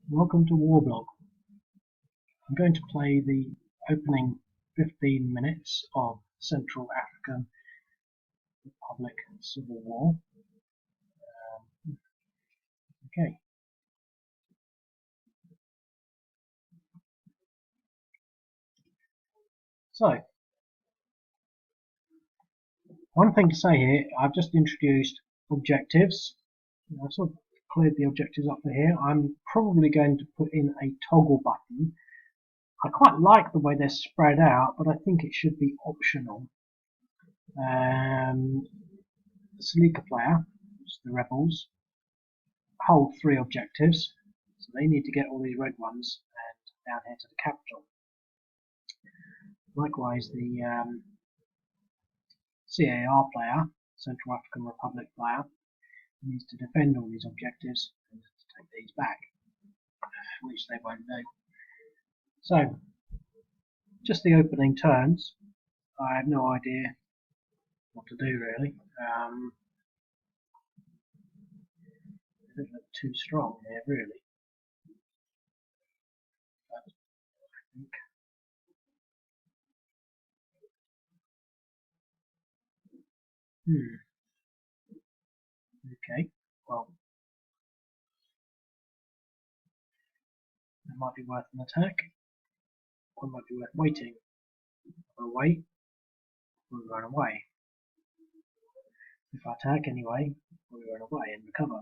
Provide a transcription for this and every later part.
Welcome to warblog. I'm going to play the opening 15 minutes of Central African Republic Civil War. Okay. So, one thing to say here, I've just introduced objectives. I've sort of cleared the objectives up for here. I'm probably going to put in a toggle button. I quite like the way they're spread out, but I think it should be optional. The Selika player, which is the rebels, hold 3 objectives, so they need to get all these red ones and down here to the capital. Likewise, the CAR player, Central African Republic player, needs to defend all these objectives and to take these back, which they won't do. So, just the opening turns. I have no idea what to do really. They don't look too strong here really. But I think okay, well, that might be worth an attack, or it might be worth waiting. I'll wait, or run away. If I attack anyway, we'll run away and recover.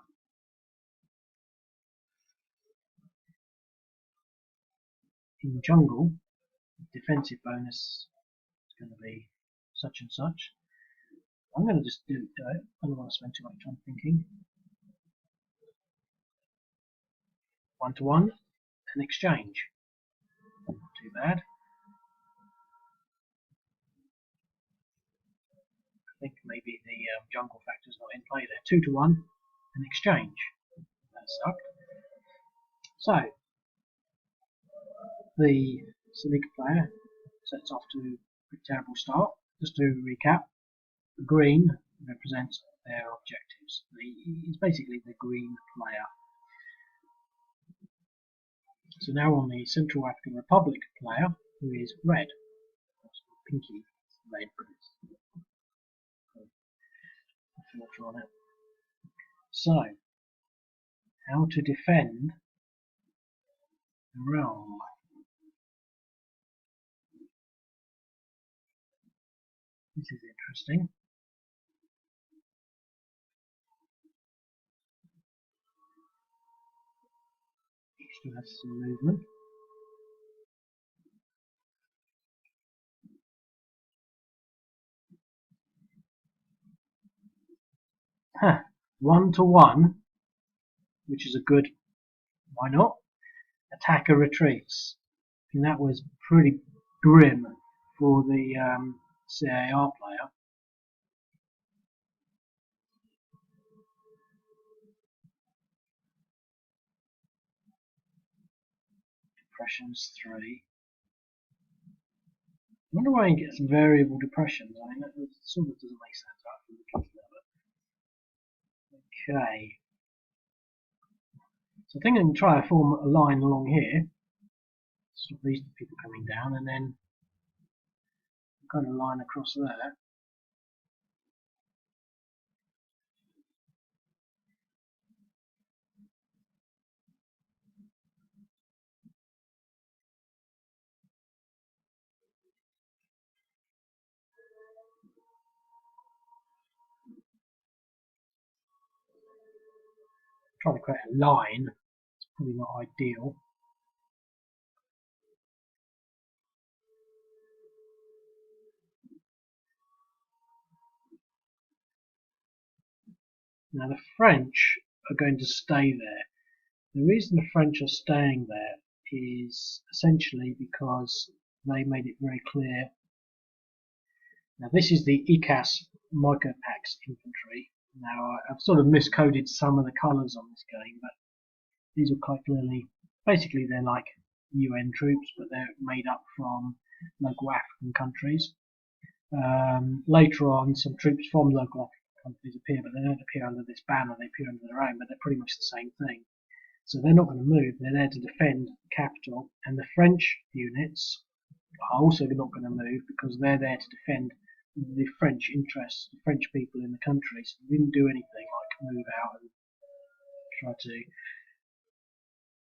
In jungle, defensive bonus is going to be such and such. I'm going to just do it. I don't want to spend too much time thinking. 1-to-1, an exchange. Not too bad. I think maybe the jungle factor's not in play there. 2-to-1, an exchange. That sucked. So, the Selika player sets off to a pretty terrible start. Just to recap, the green represents their objectives. He's basically the green player. So now on the Central African Republic player, who is red. Pinky red, but it's a filter on it. So, how to defend the realm. This is interesting. He still has some movement. Huh. 1-to-1, which is a good, why not? Attacker retreats. I think that was pretty grim for the CAR player. Depressions 3. I wonder why he gets variable depressions. I mean, that sort of doesn't make sense after the case level. Okay. So I think I can try to form a line along here. Stop these people coming down, and then kind of line across there. Trying to create a line. It's probably not ideal. Now the French are going to stay there. The reason the French are staying there is essentially because they made it very clear. Now this is the ICAS Micropax infantry. Now I've sort of miscoded some of the colours on this game, but these are quite clearly, basically they're like UN troops, but they're made up from local African countries. Later on, some troops from local African countries appear, but they don't appear under this banner, they appear under their own, but they're pretty much the same thing. So they're not going to move, they're there to defend the capital, and the French units are also not going to move because they're there to defend the French interests, the French people in the country. So they didn't do anything like move out and try to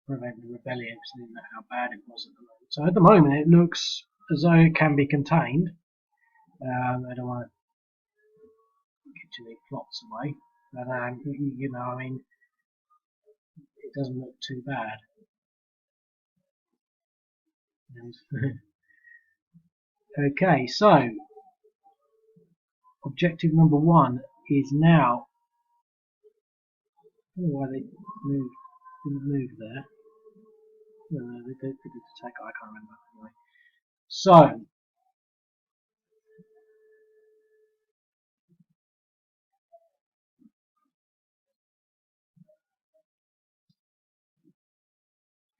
prevent the rebellion, because they didn't know how bad it was at the moment. So at the moment it looks as though it can be contained. I don't want to give too many plots away, but you know, I mean, it doesn't look too bad. Okay, so objective number 1 is now. I don't know why they didn't move there. No, they did attack. I can't remember. Anyway, so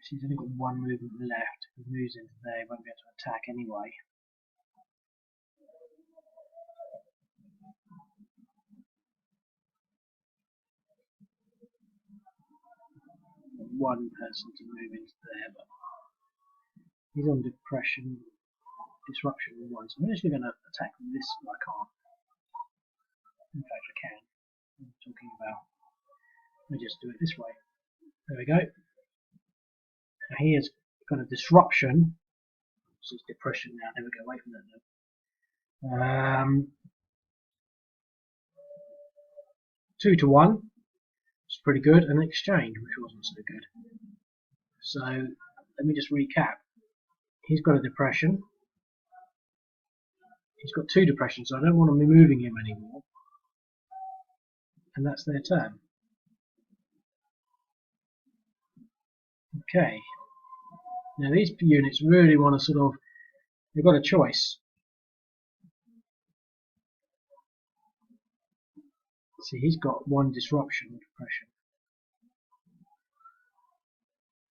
she's only got one movement left. If he moves into there, he won't be able to attack anyway. One person to move into there, but he's on disruption 1, so I'm actually going to attack this. I can't. In fact, I can. I'm talking about. Let me just do it this way. There we go. Now he has got a disruption. So it's depression now. Never go away from that now. 2 to 1. It's pretty good. An exchange, which wasn't so good. So let me just recap. He's got a depression. He's got 2 depressions, so I don't want to be moving him anymore. And that's their turn. Okay. Now these units really want to sort of, they've got a choice. See, he's got 1 disruption or depression.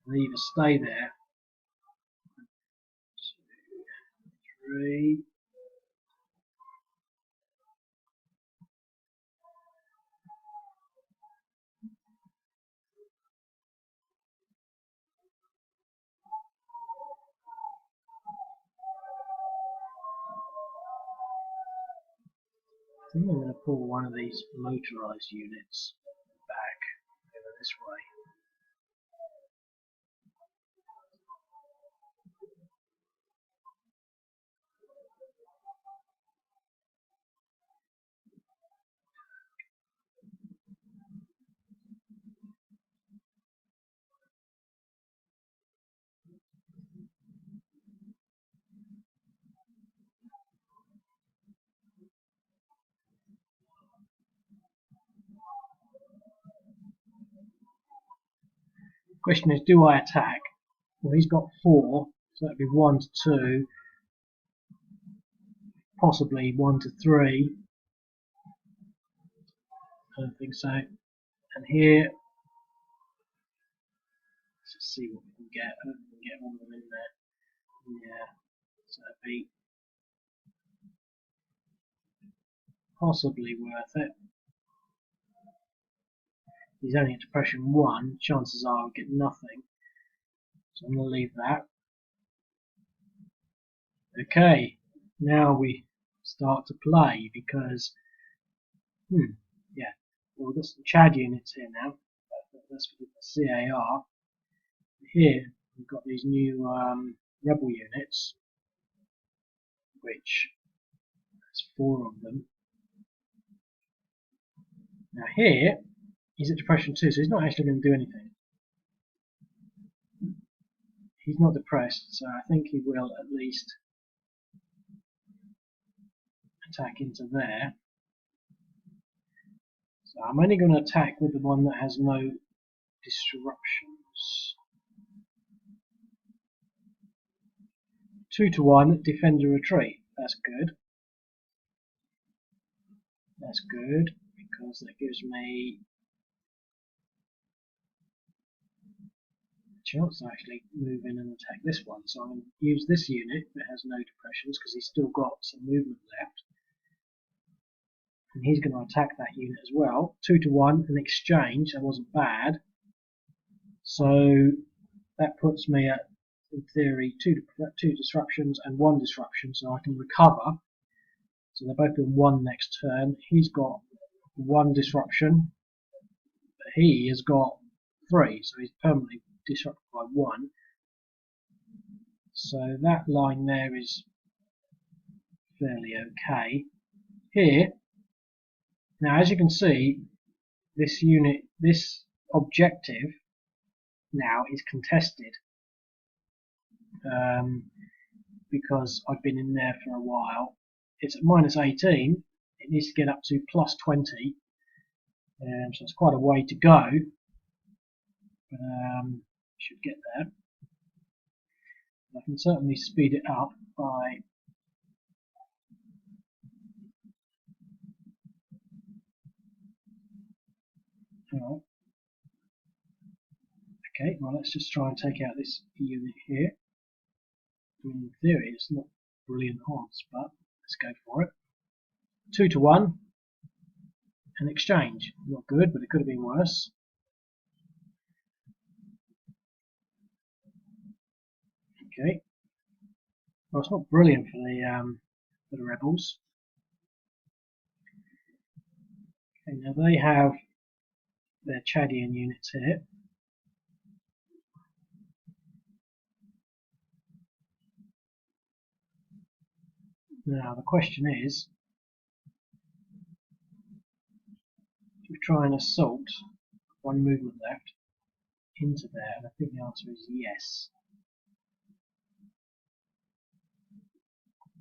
They either stay there. 2, 3. I think I'm going to pull one of these motorized units back over this way. Question is, do I attack? Well, he's got 4, so that'd be 1 to 2, possibly 1 to 3. I don't think so. And here, let's just see what we can get. I don't think we can get all of them in there. Yeah, so that'd be possibly worth it. He's only at depression 1, chances are I'll get nothing. So I'm going to leave that. Okay, now we start to play because, yeah, well, we've got some Chad units here now. That's for the CAR. Here we've got these new rebel units, which there's 4 of them. Now here he's at depression 2, so he's not actually going to do anything. He's not depressed, so I think he will at least attack into there. So I'm only going to attack with the one that has no disruptions. 2 to 1, defend a retreat. That's good. That's good, because that gives me a chance to actually move in and attack this one. So I'm going to use this unit that has no depressions, because he's still got some movement left. And he's going to attack that unit as well. 2 to 1, an exchange. That wasn't bad. So that puts me at, in theory, two disruptions and one disruption, so I can recover. So they're both doing one next turn. He's got one disruption, but he has got 3, so he's permanently disrupted by 1. So that line there is fairly okay. Here, now as you can see, this objective now is contested because I've been in there for a while. It's at -18. It needs to get up to +20, so it's quite a way to go, but should get there. I can certainly speed it up by okay, well let's just try and take out this unit here. I mean, in theory it's not brilliant odds, but let's go for it. 2 to 1, an exchange. Not good, but it could have been worse. Okay, well it's not brilliant for the rebels. Okay, now they have their Chadian units here. Now the question is, do we try and assault, 1 movement left, into there? And I think the answer is yes.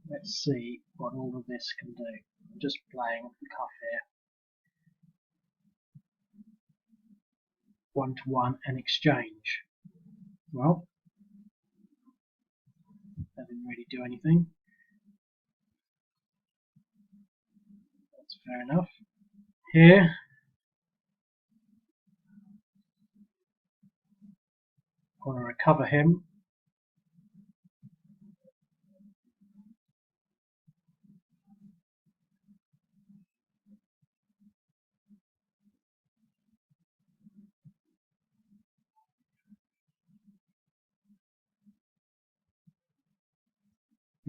Let's see what all of this can do. I'm just playing off the cuff here. 1 to 1 and exchange. Well, that didn't really do anything. That's fair enough. Here, I want to recover him.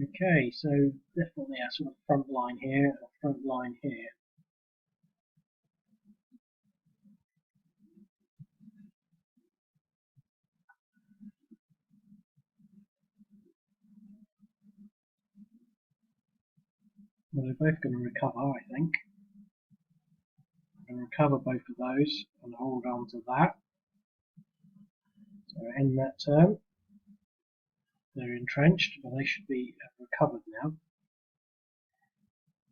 Okay, so definitely a sort of front line here, a front line here. Well, they're both going to recover, I think. I'm going to recover both of those and hold on to that. So end that turn. They're entrenched, but they should be recovered now.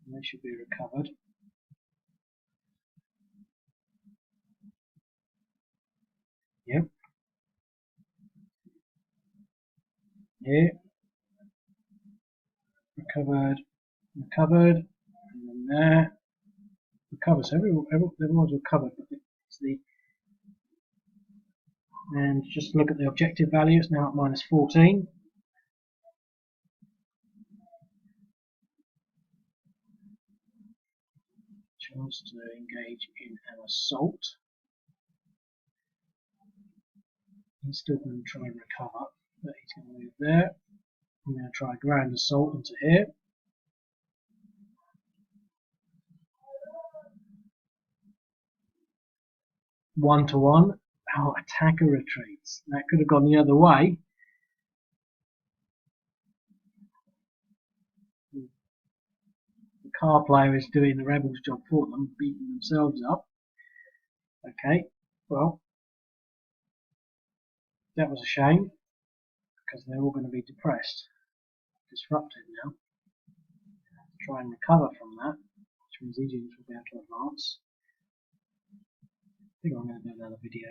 They should be recovered. Yep. Here. Recovered. Recovered. And then there. Recovered. So everyone's recovered, but it's the. And just look at the objective value. It's now at -14. Chance to engage in an assault. He's still going to try and recover, but he's going to move there. I'm going to try a grand assault into here. One to 1. Oh, attacker retreats. That could have gone the other way. The car player is doing the rebels' job for them, beating themselves up. Okay, well, that was a shame, because they're all going to be depressed, disrupted now. Try and recover from that, which means these units will be able to advance. I think I'm going to do another video.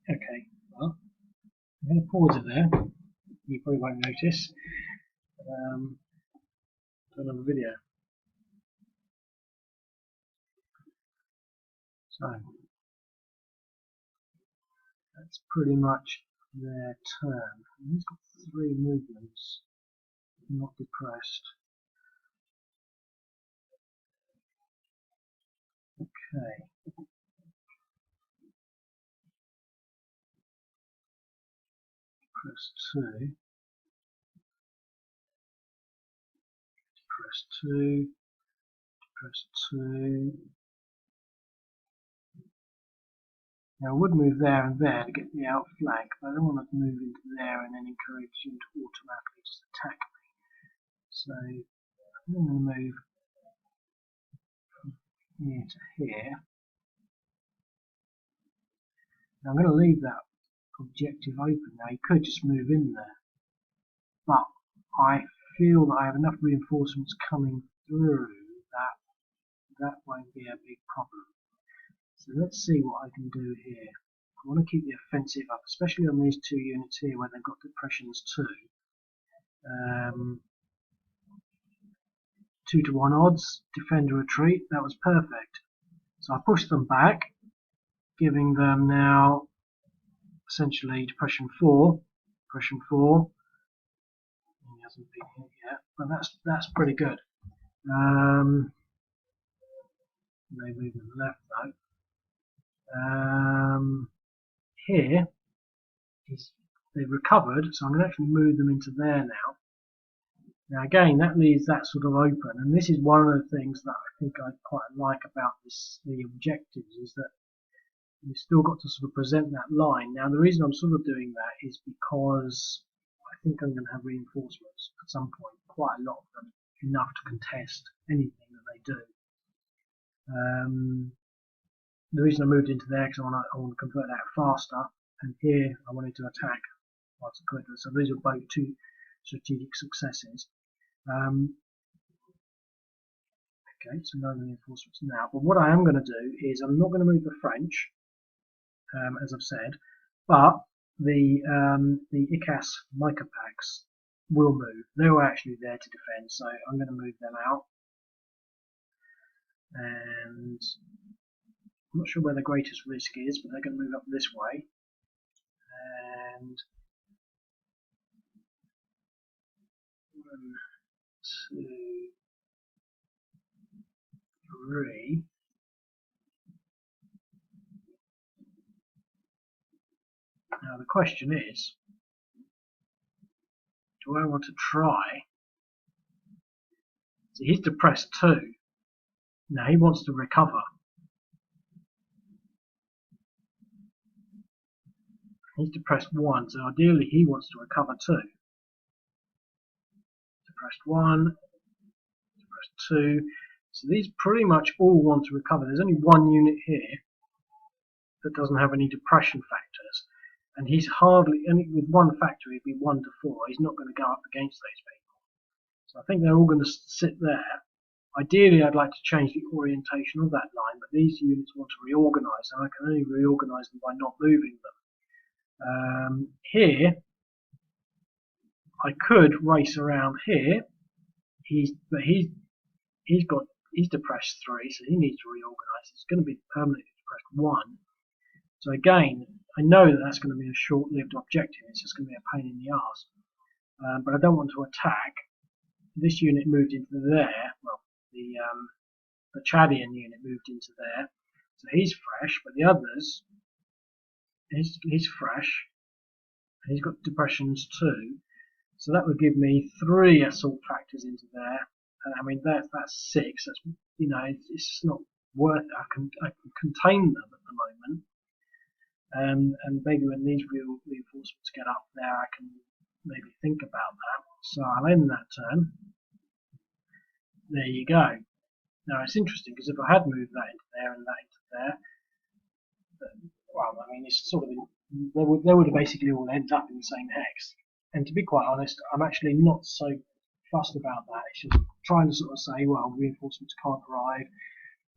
Okay, well, I'm going to pause it there. You probably won't notice. Do another video. So that's pretty much their turn. And he's got 3 movements, not depressed. Okay. Press 2. Press 2. Press 2. Now I would move there and there to get the outflank, but I don't want to move into there and then encourage him to automatically just attack me. So I'm going to move from here to here. Now I'm going to leave that objective open. Now he could just move in there, but I feel that I have enough reinforcements coming through that won't be a big problem. So let's see what I can do here. I want to keep the offensive up, especially on these 2 units here where they've got depressions too. 2 to 1 odds, defend or retreat, that was perfect. So I pushed them back, giving them now essentially depression 4. He hasn't been hit yet, but that's pretty good. They move to the left though. Here they've recovered, so I'm going to actually move them into there now. Now again, that leaves that sort of open, and this is one of the things that I think I quite like about the objectives, is that you've still got to sort of present that line. Now the reason I'm sort of doing that is because I think I'm going to have reinforcements at some point, quite a lot of them, enough to contest anything that they do. The reason I moved into there because I want to convert that faster, and here I wanted to attack once I could. So these are both 2 strategic successes. Okay, so no reinforcements now. But what I am going to do is I'm not going to move the French, as I've said, but the ICAS mica packs will move. They were actually there to defend, so I'm going to move them out. And I'm not sure where the greatest risk is, but they're going to move up this way. And 1, 2, 3. Now the question is, do I want to try? So he's depressed 2. Now he wants to recover. He's depressed 1, so ideally he wants to recover 2. Depressed 1, depressed 2. So these pretty much all want to recover. There's only 1 unit here that doesn't have any depression factors, and he's hardly, with 1 factor he'd be 1 to 4. He's not going to go up against those people. So I think they're all going to sit there. Ideally I'd like to change the orientation of that line, but these units want to reorganize, and I can only reorganize them by not moving them. Here I could race around here. He's depressed 3, so he needs to reorganize. It's going to be permanently depressed 1. So again, I know that that's going to be a short-lived objective. It's just going to be a pain in the arse. But I don't want to attack. This unit moved into there. Well, the Chadian unit moved into there, so he's fresh. But the others, he's fresh. And he's got depressions 2. So that would give me 3 assault factors into there. And I mean that's 6. That's, you know, it's just not worth it. I can contain them at the moment. And maybe when these real reinforcements get up there, I can maybe think about that. So I'll end that turn. There you go. Now it's interesting because if I had moved that into there and that into there, well, I mean, it's sort of they would have basically all ended up in the same hex. And to be quite honest, I'm actually not so fussed about that. It's just trying to sort of say, well, reinforcements can't arrive.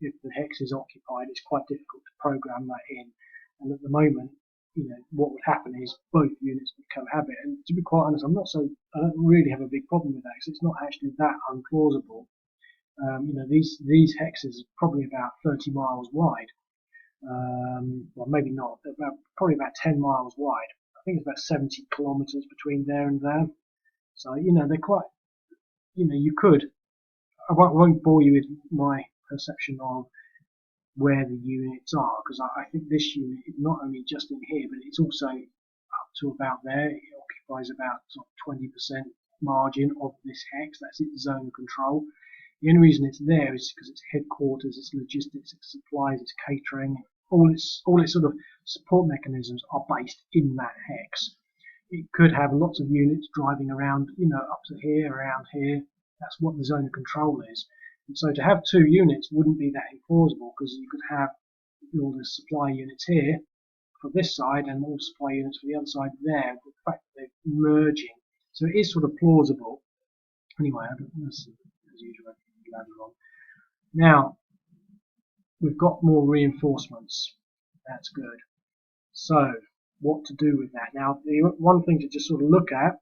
If the hex is occupied, it's quite difficult to program that in. And at the moment, you know, what would happen is both units would cohabit. And to be quite honest, I don't really have a big problem with that because it's not actually that unplausible. You know, these hexes are probably about 30 miles wide. Well, maybe not, probably about 10 miles wide. I think it's about 70 kilometres between there and there. So, they're quite, you could, I won't bore you with my perception of where the units are, because I think this unit is not only just in here, but it's also up to about there. It occupies about 20% margin of this hex. That's its zone of control. The only reason it's there is because it's headquarters, its logistics, its supplies, its catering, all its sort of support mechanisms are based in that hex. It could have lots of units driving around, up to here, around here. That's what the zone of control is. And so to have two units wouldn't be that implausible, because you could have all the supply units here for this side and all supply units for the other side there. The fact that they're merging, so it is sort of plausible. Anyway, as usual, on. Now we've got more reinforcements. That's good. So what to do with that? Now, the one thing to just sort of look at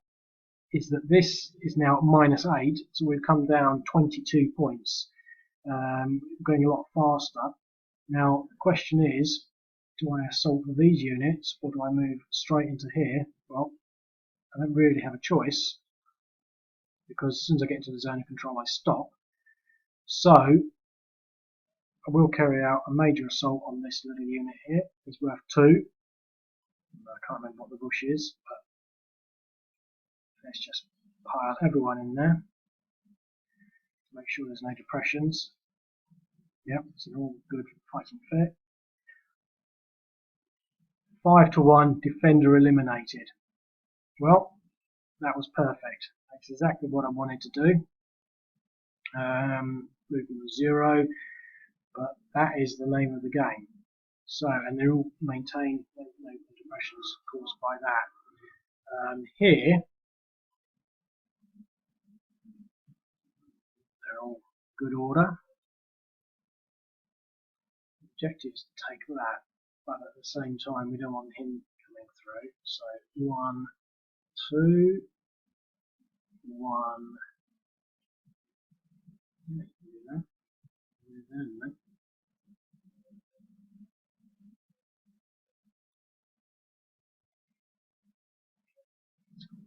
is that this is now at -8, so we've come down 22 points, going a lot faster. Now the question is, do I assault with these units, or do I move straight into here? Well, I don't really have a choice, because as soon as I get into the zone of control I stop. So I will carry out a major assault on this little unit here. It's worth 2. I can't remember what the bush is, but let's just pile everyone in there. Make sure there's no depressions. Yep, so they're all good fighting fit. 5-1, defender eliminated. Well, that was perfect. That's exactly what I wanted to do. Movement was 0, but that is the name of the game. So, and they all maintain no depressions caused by that. Here, they're all good order. The objective is to take that, but at the same time we don't want him coming through. So 1, 2, 1.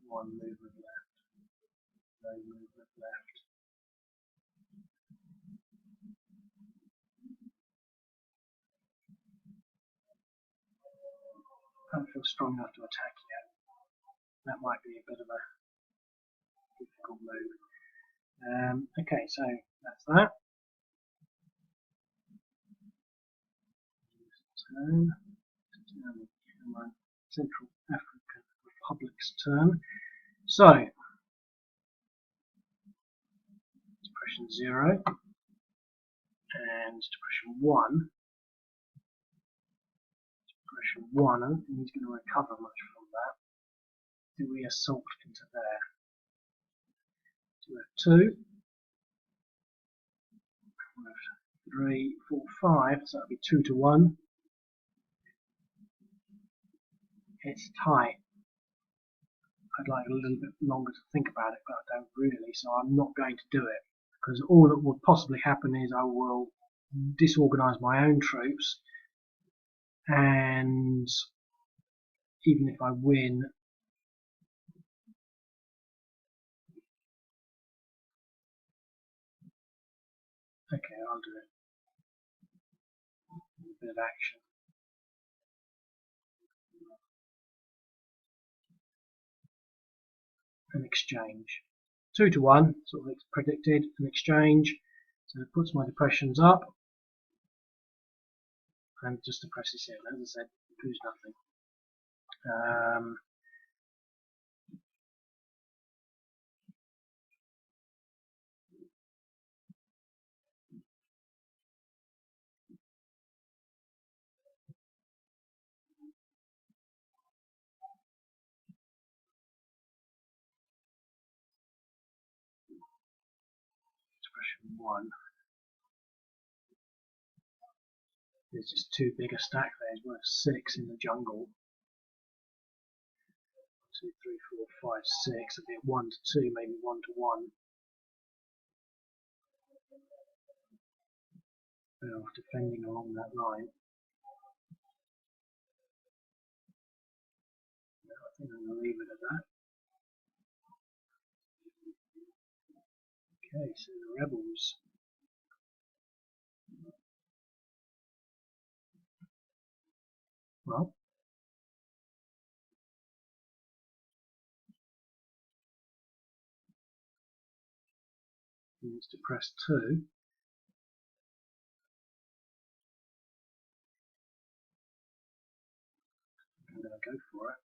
One movement left, no movement left. I don't feel strong enough to attack yet. That might be a bit of a difficult move. Okay, so that's that. Turn. Central African Republic's turn. So, depression 0 and depression 1. Depression 1, I don't think he's going to recover much from that. Do we assault into there? So we have 2. 3, 4, 5, so that'll be 2-1. It's tight. I'd like a little bit longer to think about it, but I don't really, so I'm not going to do it, because all that would possibly happen is I will disorganise my own troops, and even if I win, okay, I'll do it. A bit of action. An exchange. 2-1, sort of predicted, an exchange. So it puts my depressions up, and just depresses here. As I said, lose nothing. Depression 1. There's just too big a stack there. It's worth 6 in the jungle. 2, 3, 4, 5, 6. A bit 1-2, maybe 1-1. Better off defending along that line. think I'm going to leave it at that. Okay, so the rebels. Well, he needs to press 2. I'm going to go for it.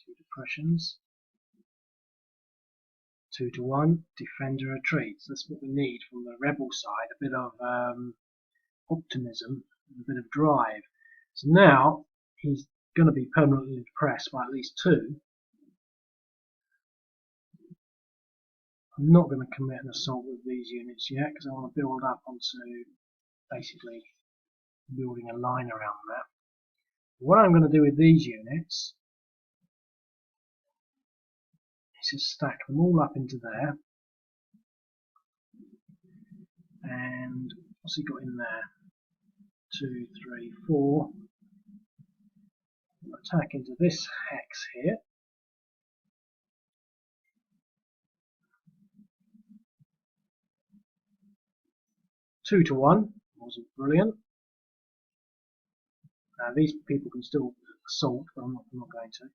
2 depressions. 2 to 1. Defender retreats. That's what we need from the rebel side. A bit of optimism, and a bit of drive. So now he's going to be permanently depressed by at least 2. I'm not going to commit an assault with these units yet because I want to build up onto basically building a line around that. What I'm going to do with these units is just stack them all up into there. And what's he got in there? 2, 3, 4. Attack into this hex here. Two to 1 wasn't brilliant. Now these people can still assault, but I'm not going to.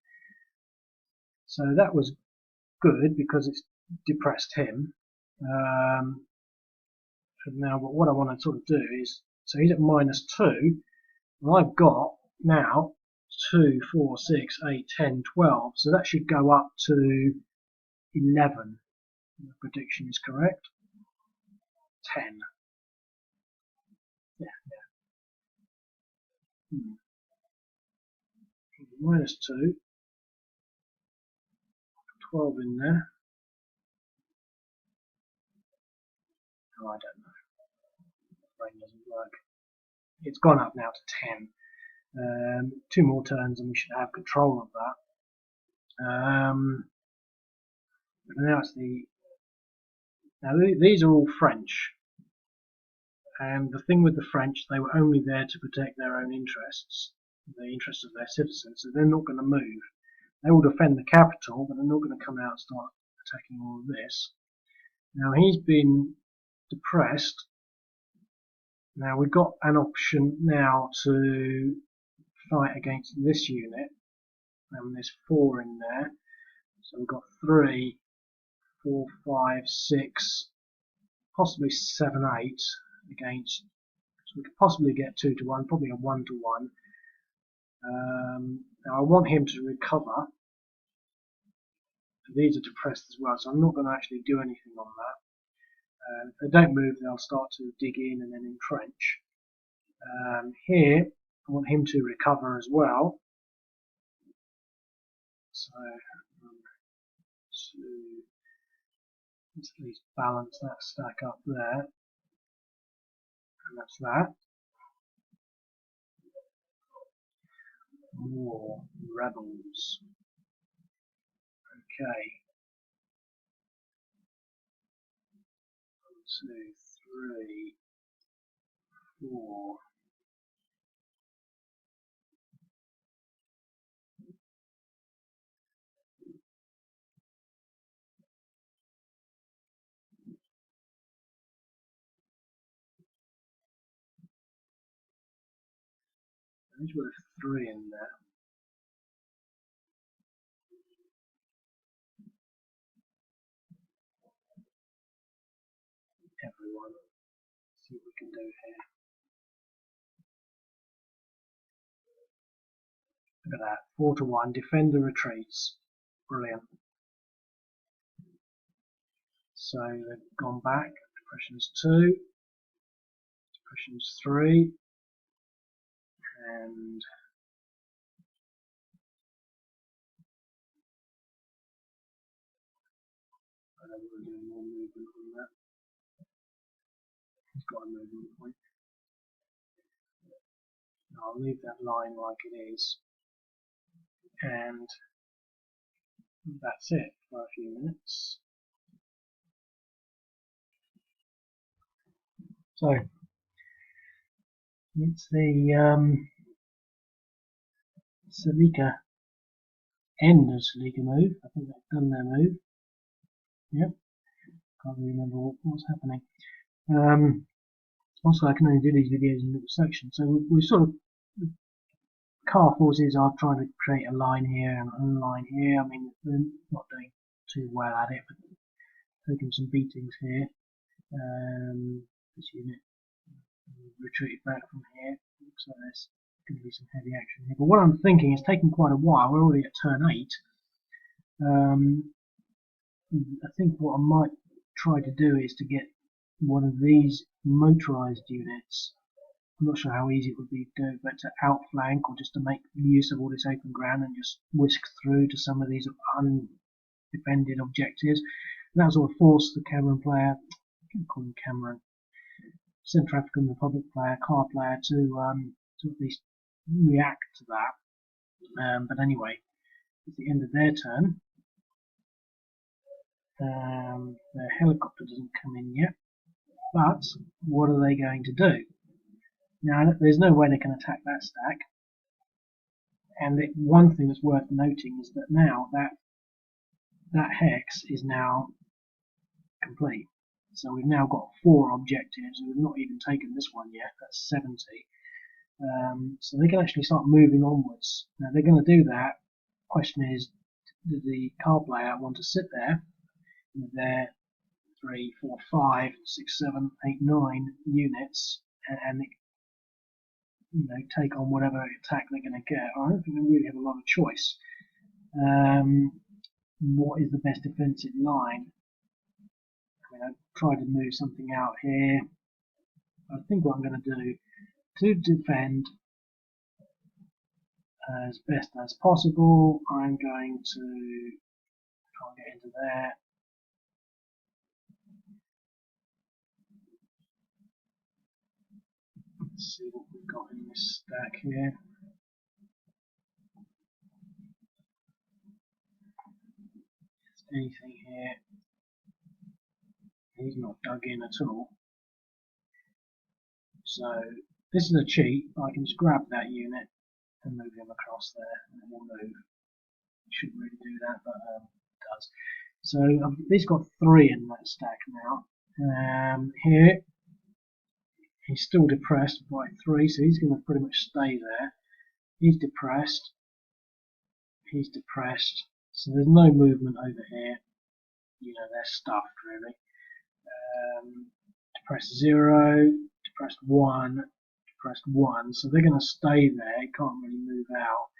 So that was good because it's depressed him. And now what I want to sort of do is, so he's at -2, and I've got now 2, 4, 6, 8, 10, 12. So that should go up to 11. The prediction is correct. 10. Yeah. -2. 12 in there. Oh, I don't know. Brain doesn't work. It's gone up now to 10. 2 more turns and we should have control of that. Now it's these are all French, and the thing with the French, they were only there to protect their own interests, the interests of their citizens, so they're not going to move. They will defend the capital, but they're not going to come out and start attacking all of this. Now he's been depressed. Now we've got an option now to fight against this unit, and there's 4 in there, so we've got 3, 4, 5, 6, possibly 7, 8 against, so we could possibly get 2 to 1, probably a 1 to 1. Now I want him to recover. These are depressed as well, so I'm not going to actually do anything on that. If they don't move, they'll start to dig in and then entrench. Here, I want him to recover as well. So, 1, 2, let's at least balance that stack up there. And that's that. More rebels. Okay. 1, 2, 3, 4. There's worth 3 in there. Everyone. See what we can do here. Look at that. 4 to 1. Defender retreats. Brilliant. So they've gone back. Depression's 2. Depression's 3. And I don't want to do more movement on that. He's got a movement point. I'll leave that line like it is. And that's it for a few minutes. So It's the Celica end of Celica move. I think they've done their move. Yep. Can't really remember what's happening. Also, I can only do these videos in little sections, so we sort of car forces are trying to create a line here and a line here. I mean, they're not doing too well at it, but taking some beatings here. This unit retreated back from here. Looks like there's going to be some heavy action here. But what I'm thinking is taking quite a while. We're already at turn 8. I think what I might try to do is to get one of these motorized units. I'm not sure how easy it would be to do, but to outflank or just to make use of all this open ground and just whisk through to some of these undefended objectives. And that sort of force the Cameron player, I can call him Cameron, Central African Republic player, car player, to at least react to that. But anyway, at the end of their turn, their helicopter doesn't come in yet. But what are they going to do? Now, there's no way they can attack that stack. And one thing that's worth noting is that now that hex is now complete. So we've now got 4 objectives. We've not even taken this one yet. That's 70. So they can actually start moving onwards. Now they're going to do that. Question is, does the car player want to sit there with their 3, 4, 5, 6, 7, 8, 9 units and take on whatever attack they're going to get? I don't think they really have a lot of choice. What is the best defensive line? I mean, I've tried to move something out here. I think what I'm going to do to defend as best as possible, I'm going to try and get into there. Let's see what we've got in this stack here. Anything here? He's not dug in at all. So this is a cheat. I can just grab that unit and move him across there, and it will move. It shouldn't really do that, but it does. So I've at least got 3 in that stack now. Here he's still depressed by 3, so he's going to pretty much stay there. He's depressed. He's depressed. So there's no movement over here. They're stuffed really. Depressed 0, depressed 1, depressed 1. So they're going to stay there. He can't really move out.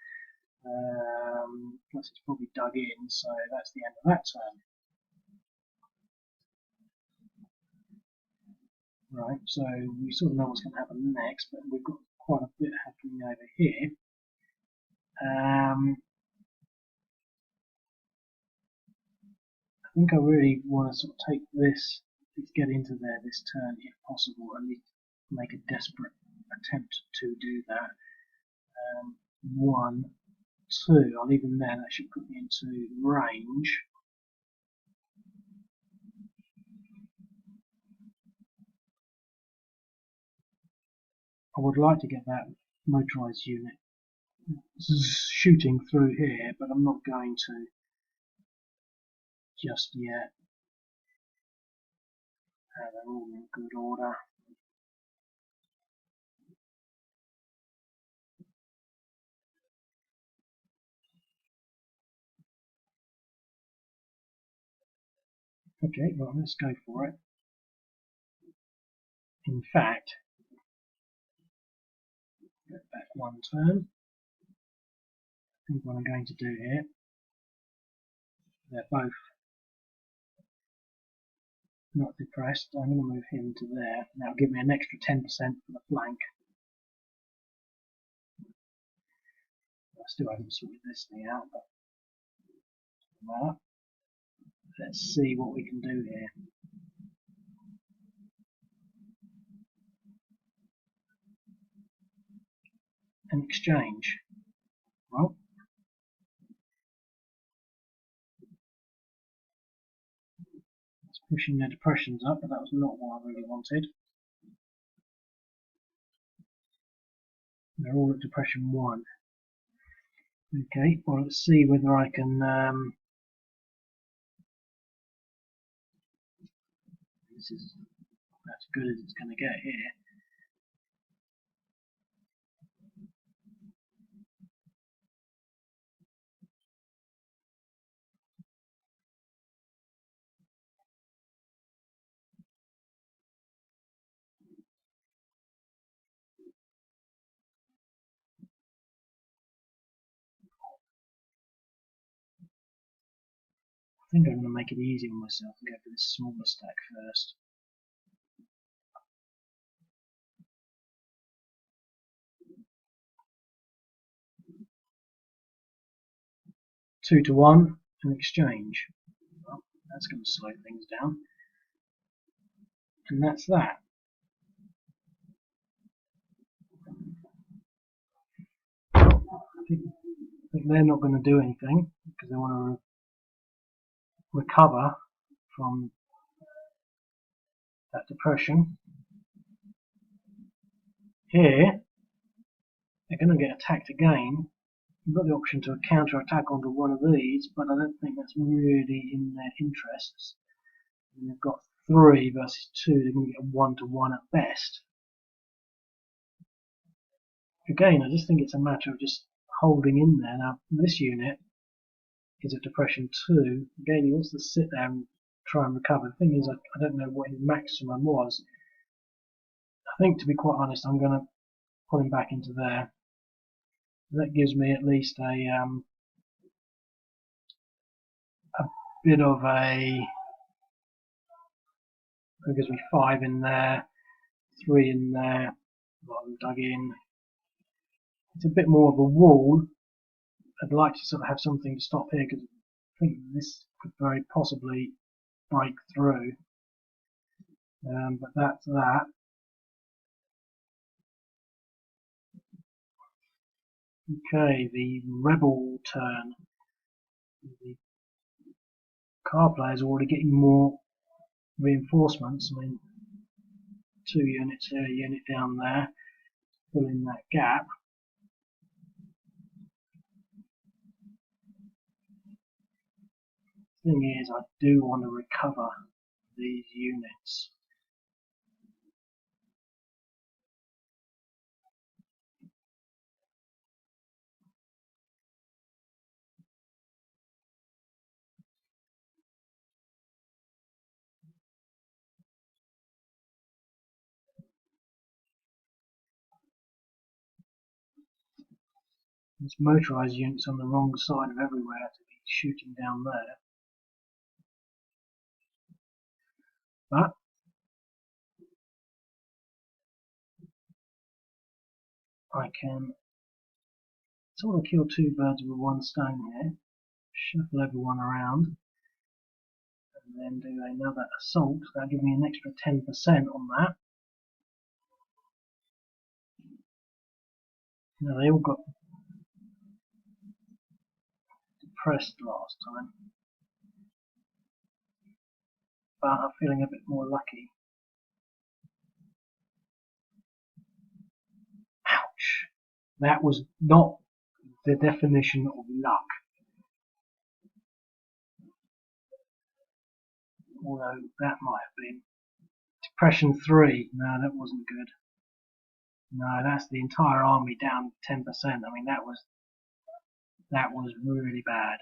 Plus it's probably dug in, so that's the end of that turn. Right, so we sort of know what's going to happen next, but we've got quite a bit happening over here. I think I really want to sort of take this, let's get into there this turn if possible, and make a desperate attempt to do that. 1, 2, I'll leave them there, that should put me into range. I would like to get that motorized unit shooting through here, but I'm not going to just yet. They're all in good order. Okay, well, let's go for it. In fact, get back 1 turn. I think what I'm going to do here, they're both not depressed. I'm going to move him to there, and that'll give me an extra 10% for the flank. I still haven't sorted this thing out, but well, let's see what we can do here. An exchange. Well, it's pushing their depressions up, but that was not what I really wanted. They're all at depression 1. Okay, well let's see whether I can this is as good as it's going to get here. I think I'm going to make it easy on myself and go for this smaller stack first. Two to one in exchange. Well, that's going to slow things down. And that's that. I think they're not going to do anything because they want to recover from that depression. Here, they're going to get attacked again. You've got the option to counter-attack onto one of these, but I don't think that's really in their interests. And they've got 3 versus 2, they're going to get a 1-to-1 at best. Again, I just think it's a matter of just holding in there. Now, this unit is at depression 2. Again, he wants to sit there and try and recover. The thing is, I don't know what his maximum was. I think, to be quite honest, I'm going to put him back into there. That gives me at least a bit of a. It gives me 5 in there, 3 in there. A lot of them dug in. It's a bit more of a wall. I'd like to sort of have something to stop here because I think this could very possibly break through. But that's that. Okay, the rebel turn. The car players are already getting more reinforcements. I mean, 2 units here, a unit down there, fill in that gap. The thing is, I do want to recover these units. There's motorised units on the wrong side of everywhere to be shooting down there. But I can sort of kill 2 birds with 1 stone here, shuffle everyone around, and then do another assault. That'll give me an extra 10% on that. Now they all got depressed last time, but I'm feeling a bit more lucky. Ouch! That was not the definition of luck. Although that might have been. Depression 3. No, that wasn't good. No, that's the entire army down 10%. I mean, that was really bad.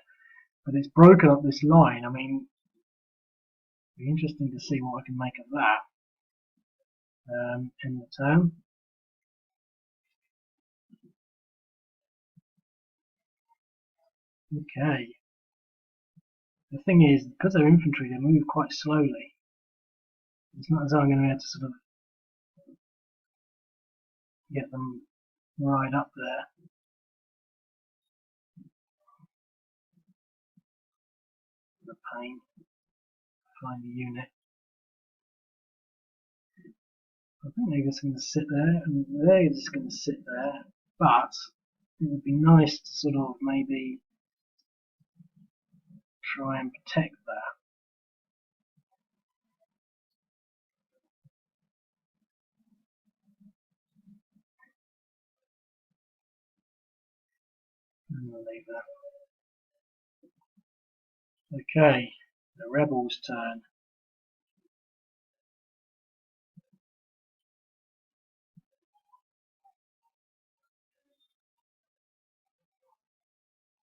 But it's broken up this line. I mean, it'll be interesting to see what I can make of that in the turn. Okay. The thing is, because they're infantry, they move quite slowly. It's not as though I'm going to be able to sort of get them right up there. The pain. Find the unit. I think they're just going to sit there, and they're just going to sit there. But it would be nice to sort of maybe try and protect that. going to leave that. Okay, the rebels' turn.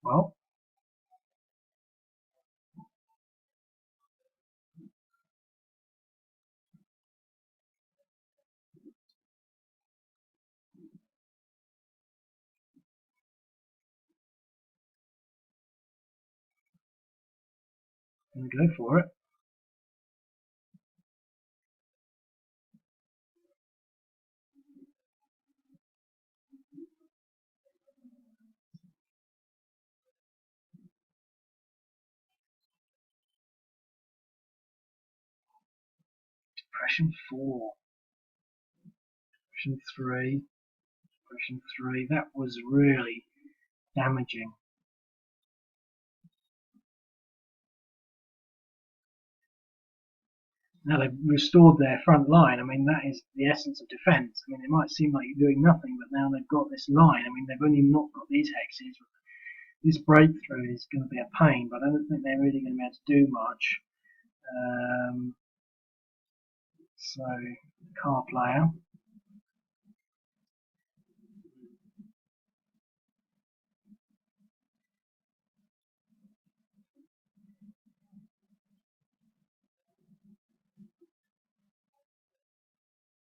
Well, I'm going to go for it. Depression 4. Depression 3. Depression 3. That was really damaging. Now they've restored their front line. I mean, that is the essence of defence. I mean, it might seem like you're doing nothing, but now they've got this line. I mean, they've only not got these hexes. This breakthrough is going to be a pain, but I don't think they're really going to be able to do much. So, car player.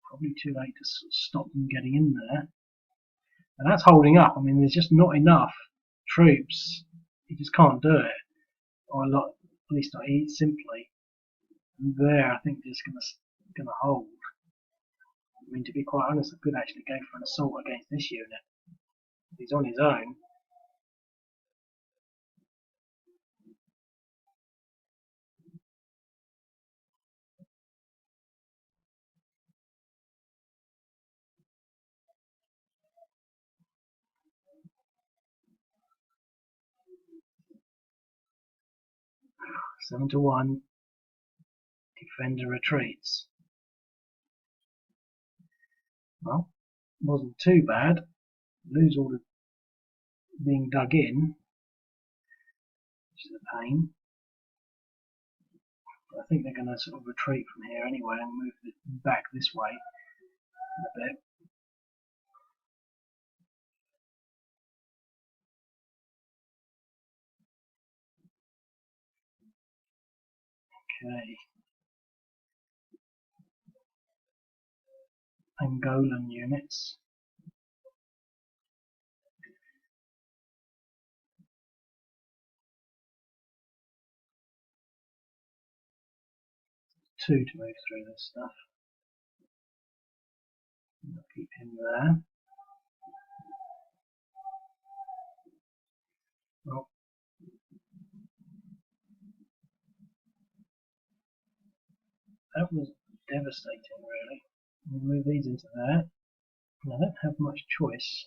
Probably too late to stop them getting in there. And that's holding up. I mean, there's just not enough troops. You just can't do it. Or a lot, at least not simply. And there, I think it's going to hold. I mean, to be quite honest, I could actually go for an assault against this unit. If he's on his own. Seven to 1. Defender retreats. Well, wasn't too bad. Lose all the being dug in, which is a pain. But I think they're going to sort of retreat from here anyway and move it back this way a bit. Okay. Angolan units. Two to move through this stuff. I'll keep him there. Well, that was devastating, really. We'll move these into there. And I don't have much choice.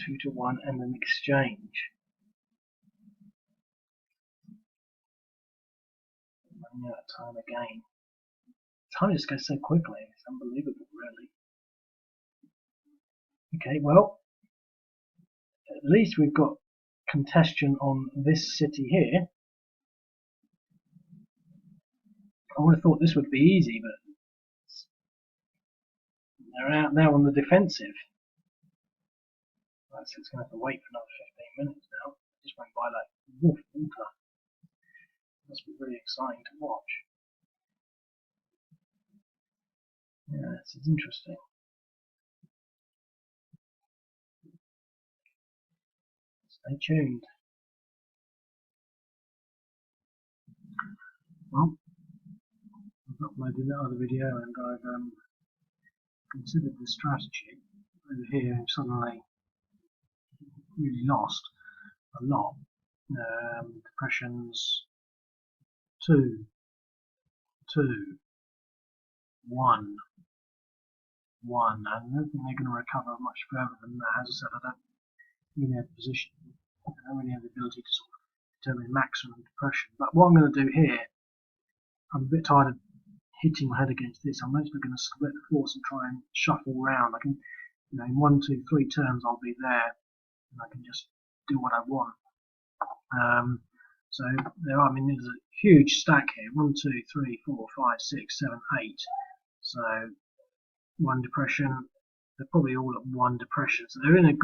Two to 1 and an exchange. Running out of time again. Time just goes so quickly. It's unbelievable, really. Okay, well, at least we've got congestion on this city here. I would have thought this would be easy, but they're out now on the defensive. Right, so it's going to have to wait for another 15 minutes now. It just went by like woof, water. It must be really exciting to watch. Yeah, this is interesting. Stay tuned. Well, I've uploaded that other video and I've considered this strategy over here and suddenly really lost a lot. Depressions 2, 2, 1, 1. I don't think they're going to recover much further than that. As I said, I don't really have the position. I don't really have the ability to sort of determine maximum depression. But what I'm going to do here, I'm a bit tired of hitting my head against this. I'm actually going to split the force and try and shuffle around. I can, in 1, 2, 3 turns I'll be there, and I can just do what I want. So there are, there's a huge stack here. 1, 2, 3, 4, 5, 6, 7, 8. So 1 depression. They're probably all at 1 depression. So they're in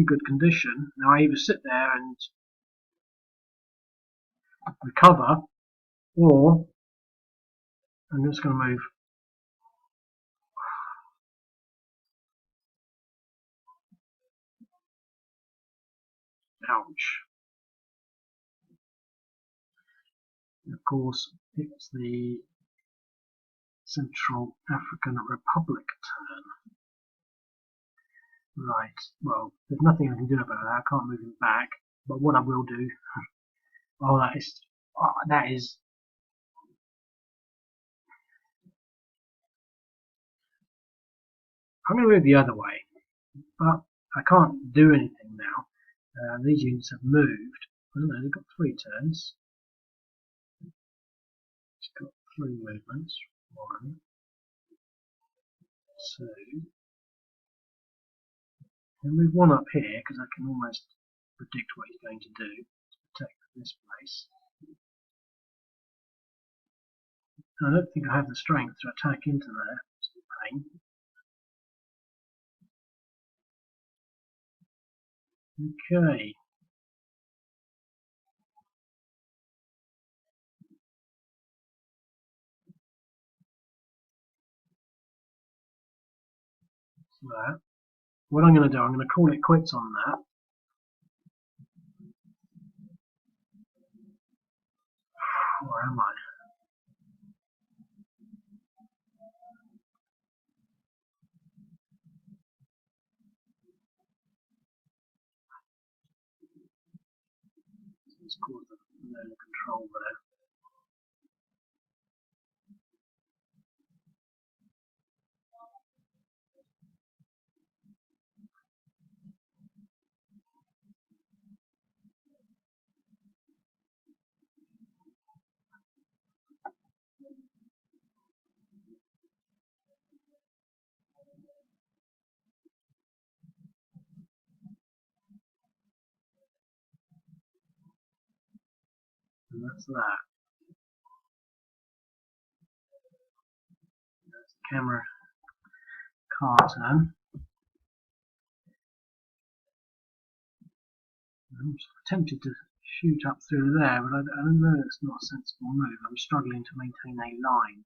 good condition. Now I either sit there and recover, or I'm just going to move. Ouch. And of course, it's the Central African Republic turn. Right, well, there's nothing I can do about that. I can't move him back. But what I will do, that is I'm going to move the other way, but I can't do anything now. These units have moved. I don't know, they've got 3 turns. It's got 3 movements. 1, 2. I'll move 1 up here because I can almost predict what he's going to do to protect this place. I don't think I have the strength to attack into there. It's a pain. Okay. So that. What I'm going to do, I'm going to call it quits on that. Where am I? Let's call the low control there. And that's that. That's the camera car turn. I'm tempted to shoot up through there, but I don't know, it's not a sensible move. I'm struggling to maintain a line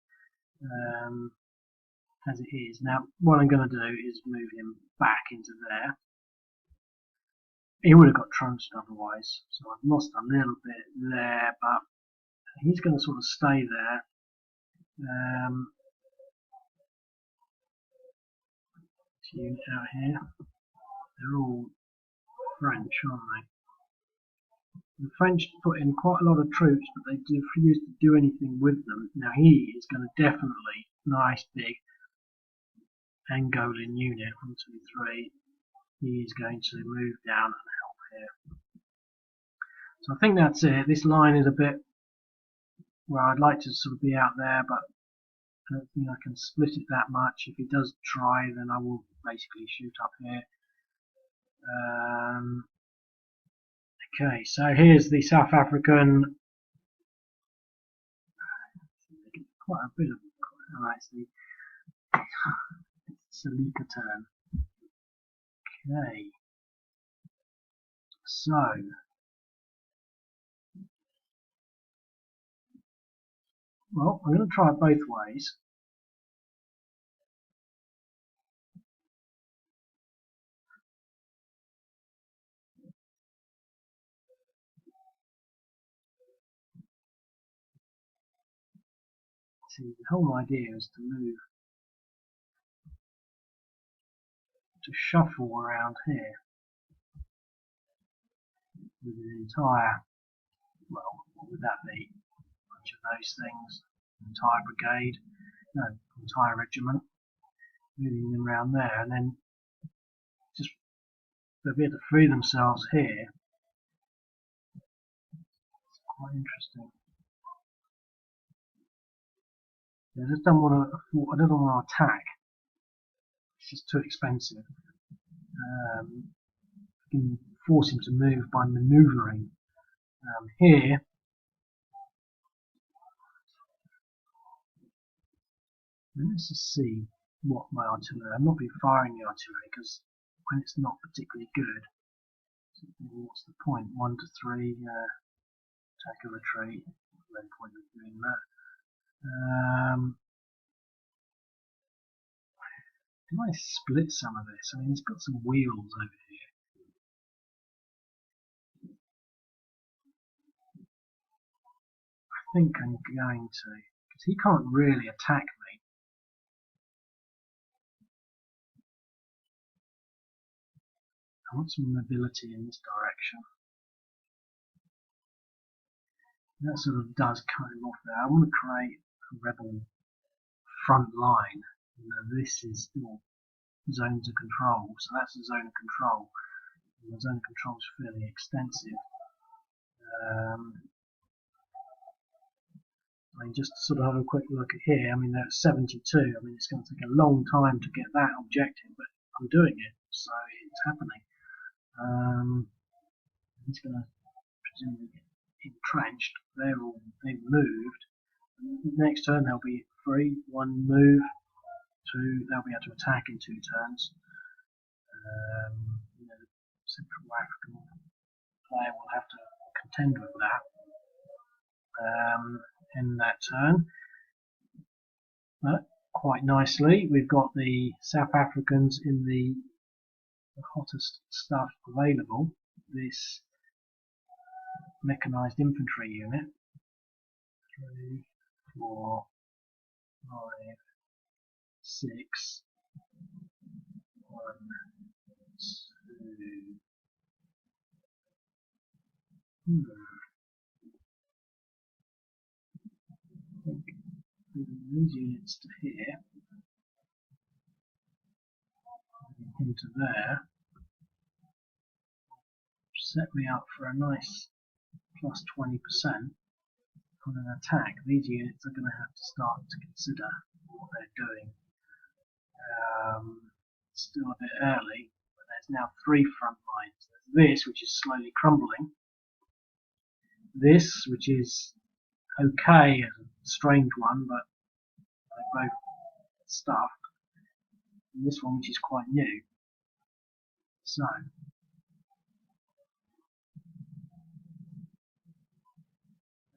as it is. Now, what I'm going to do is move him back into there. He would have got trunced otherwise, so I've lost a little bit there, but he's going to sort of stay there. This unit out here, they're all French, aren't they? The French put in quite a lot of troops, but they refuse to do anything with them. Now he is going to definitely, nice big Angolan unit, 1, 2, 3. He is going to move down and help here. So I think that's it. This line is a bit where I'd like to sort of be out there, but I don't think I can split it that much. If he does try, then I will basically shoot up here. Okay, so here's the South African. Quite a bit of actually. It's a Salika turn. Okay, so well, I'm going to try it both ways. See, the whole idea is to move to shuffle around here with an entire, well, what would that be? A bunch of those things, entire brigade, no, entire regiment, moving them around there, and then just they'll be able to free themselves here. It's quite interesting. I just don't want to. I don't want to attack. It's just too expensive. You can force him to move by manoeuvring. Here, let's just see what my artillery. I'm not be firing the artillery because when it's not particularly good, what's the point? 1 to 3, attack or retreat. No point of doing that. Do I split some of this? I mean, it's got some wheels over here. I think I'm going to, because he can't really attack me. I want some mobility in this direction. That sort of does cut him off there. I want to create a rebel front line. This is still zones of control, so that's a zone of control. And the zone of control is fairly extensive. I mean, just to sort of have a quick look at here, I mean, they're at 72. I mean, it's going to take a long time to get that objective, but I'm doing it, so it's happening. It's going to presumably get entrenched. They've moved. Next turn they'll be free. 1 move, 2. They'll be able to attack in 2 turns. The Central African player will have to contend with that. In that turn, but quite nicely, we've got the South Africans in the hottest stuff available. This mechanized infantry unit. 3, 4, 5, 6, 1, 2. These units to here, into there, set me up for a nice plus 20% on an attack. These units are going to have to start to consider what they're doing. It's still a bit early, but there's now 3 front lines. There's this, which is slowly crumbling. This, which is okay, a strange one, but they're both stuffed. And this one, which is quite new. So,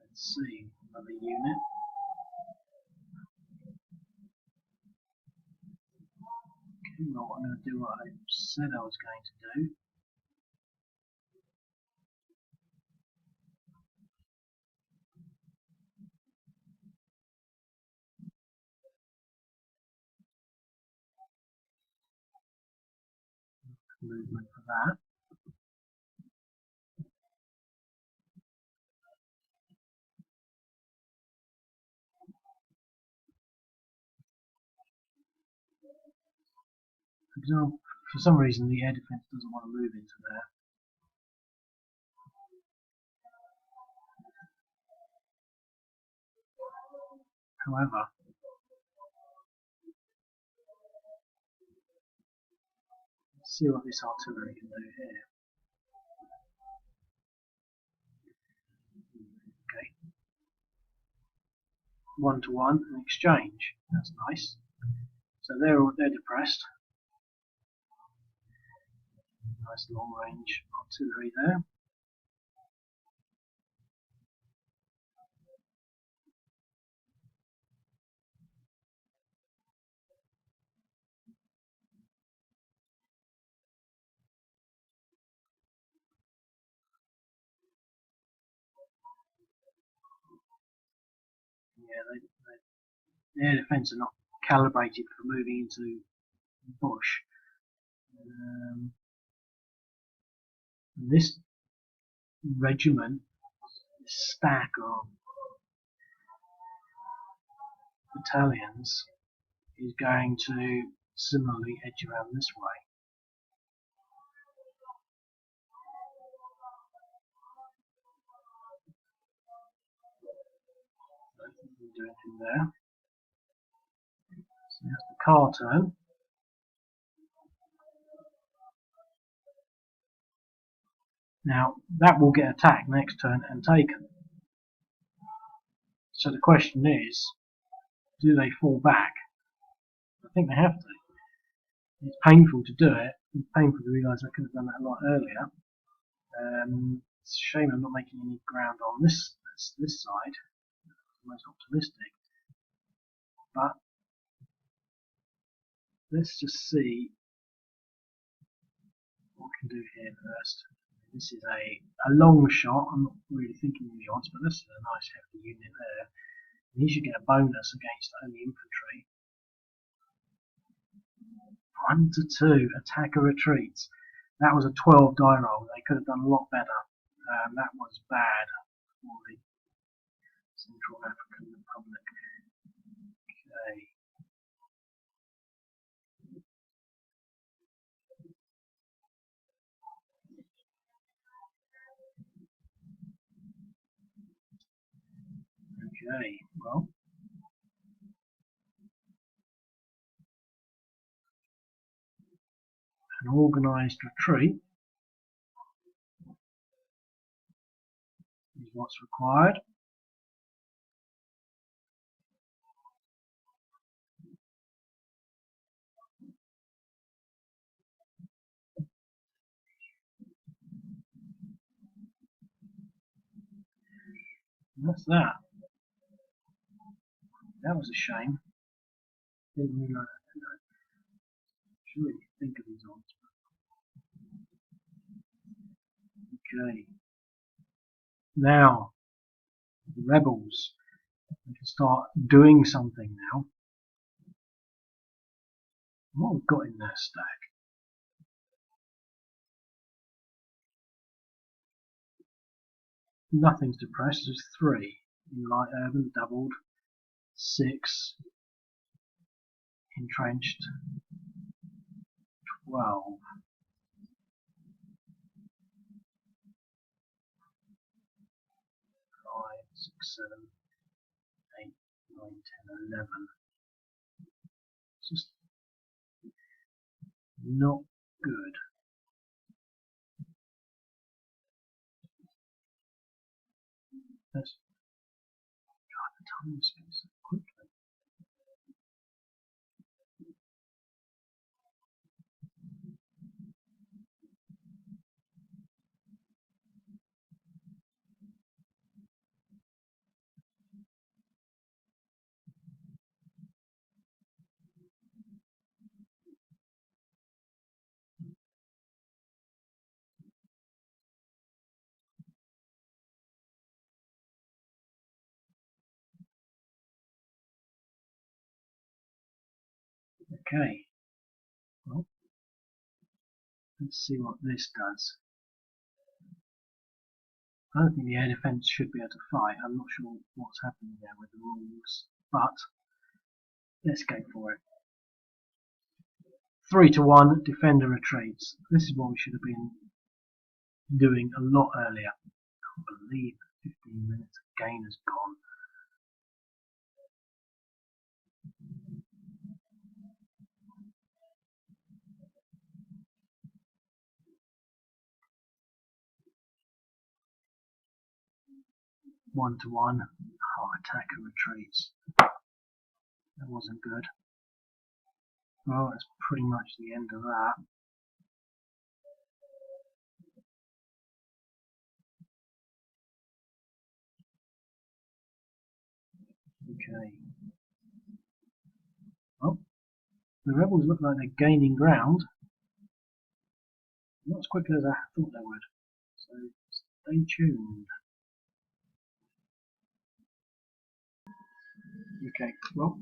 let's see, another unit. Okay, well, I'm going to do what I said I was going to do. Movement for that. For example, for some reason the air defense doesn't want to move into there. However, let's see what this artillery can do here. Okay. 1-to-1 in exchange. That's nice. So they're depressed. Nice long range artillery there. Yeah, the air defense are not calibrated for moving into bush. This regiment, this stack of battalions, is going to similarly edge around this way. Don't do anything there. So that's the car turn. Now that will get attacked next turn and taken. So the question is, do they fall back? I think they have to. It's painful to do it. It's painful to realise I could have done that a lot earlier. It's a shame I'm not making any ground on this side. It's the most optimistic. But let's just see what we can do here first. This is a long shot. I'm not really thinking the odds, but this is a nice hefty unit there. And he should get a bonus against only infantry. 1 to 2, attacker retreats. That was a 12 die roll. They could have done a lot better. That was bad for the Central African Republic. Okay. Okay, well, an organised retreat is what's required. And that's that. That was a shame. Didn't really should really think of these odds. Okay. Now, the rebels, we can start doing something now. What have we got in their stack? Nothing's depressed. There's 3 in light urban, doubled, 6 entrenched, 12. 5, 6, 7, 8, 9, 10, 11. It's just not good. That's God, the time spins so quickly. Okay, well, let's see what this does. I don't think the air defence should be able to fight. I'm not sure what's happening there with the rules, but let's go for it. 3 to 1, defender retreats. This is what we should have been doing a lot earlier. I can't believe 15 minutes again has gone. One to 1. Oh, attacker retreats. That wasn't good. Well, that's pretty much the end of that. Okay. Well, the rebels look like they're gaining ground. Not as quickly as I thought they would. So stay tuned. Okay, well,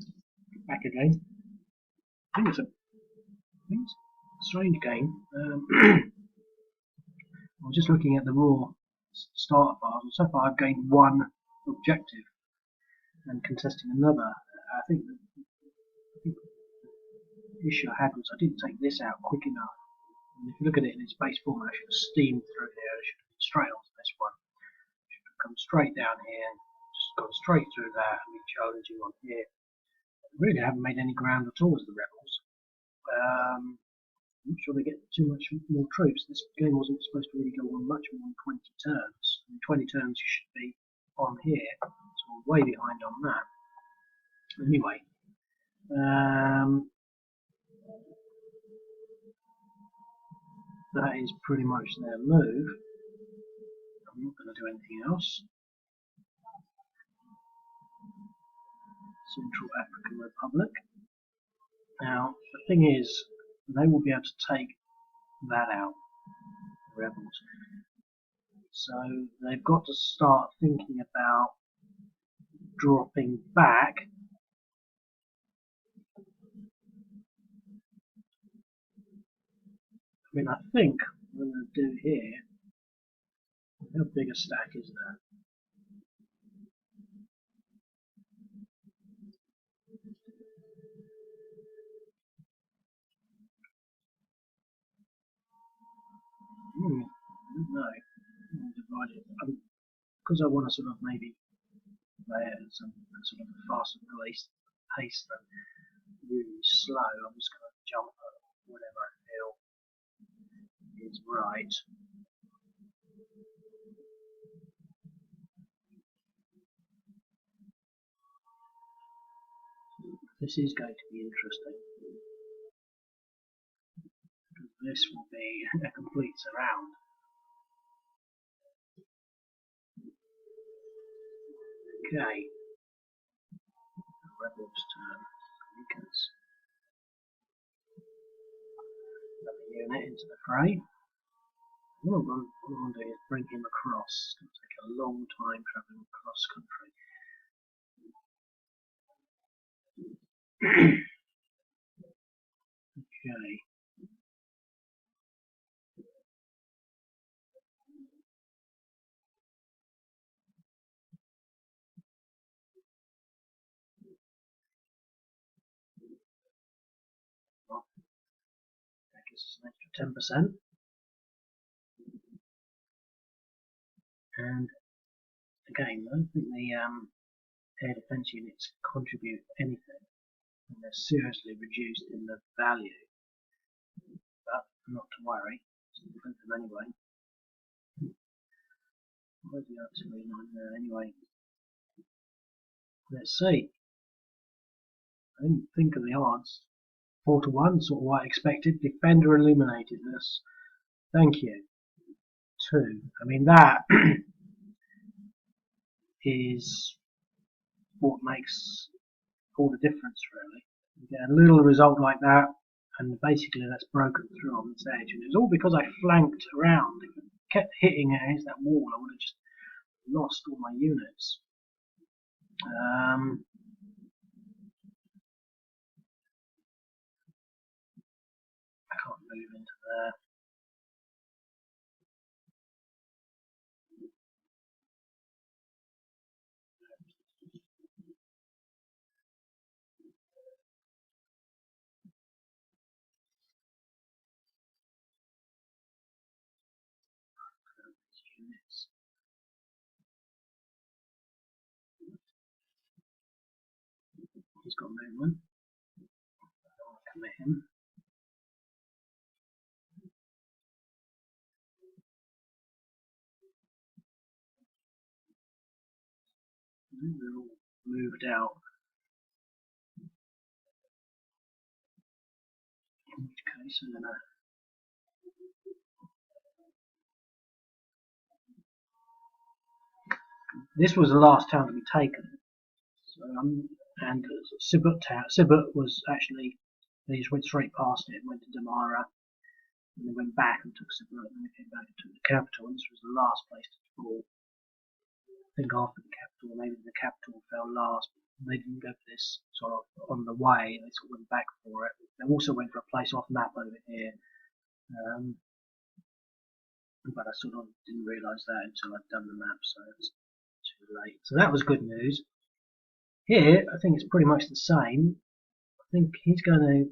back again. I think it's a strange game. I was just looking at the raw starter files, and so far I've gained one objective and contesting another. I think the issue I had was I didn't take this out quick enough. And if you look at it in its base format, I should have steamed through here. I should have been straight onto this one. I should have come straight down here, just gone straight through that and been challenging on here. Really, I haven't made any ground at all as the rebels. I'm not sure they get too much more troops. This game wasn't supposed to really go on much more than 20 turns. In 20 turns you should be on here, so I'm way behind on that. Anyway, that is pretty much their move. I'm not going to do anything else. Central African Republic. Now, the thing is, they will be able to take that out, the rebels. So they've got to start thinking about dropping back. I mean, I think what I'm going to do here, how big a stack is that? I don't know. I'll divide it. Because I want to sort of maybe play it at some sort of faster pace than really slow. I'm just going to jump at whatever I feel is right. This is going to be interesting. This will be a complete surround. Okay. The rebels turn. Because another unit into the fray. What I want to do is bring him across. It's going to take a long time travelling across country. Okay. Well, that gives us an extra 10%. And again, I don't think the air defence units contribute anything, and they're seriously reduced in the value. But not to worry, just print them anyway. Where's the artillery line there anyway? Let's see. I didn't think of the odds. 4 to 1, sort of what I expected. Defender eliminated us. Thank you. 2. I mean, that is what makes all the difference, really. You get a little result like that, and basically that's broken through on this edge. And it's all because I flanked around. If I kept hitting against that wall, I would have just lost all my units. I can't move into there. Units. He's got movement. I don't want to commit him. They're all moved out. In which case I'm gonna this was the last town to be taken. So, and Sibut was actually, they just went straight past it, went to Damara, and they went back and took Sibut, and then they came back and took the capital, and this was the last place to fall. I think after the capital, maybe the capital fell last, but they didn't go for this sort of on the way, they sort of went back for it. They also went for a place off map over here, But I sort of didn't realise that until I'd done the map, so it's too late. So that was good news. Here, I think it's pretty much the same. I think he's going to.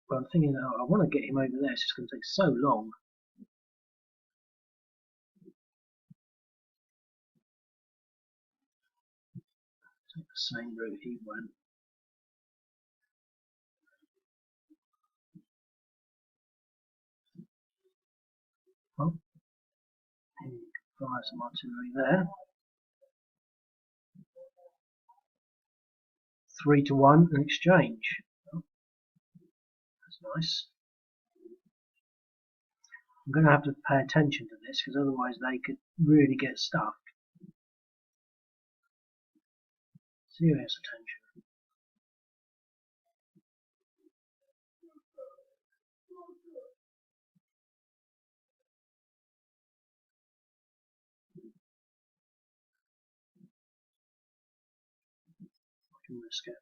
Well, I'm thinking, oh, I want to get him over there. It's just going to take so long. Take the same route he went. Oh, he can fire some artillery there. 3-1 in exchange. Oh, that's nice. I'm going to have to pay attention to this because otherwise they could really get stuffed. Serious attention. I can risk it.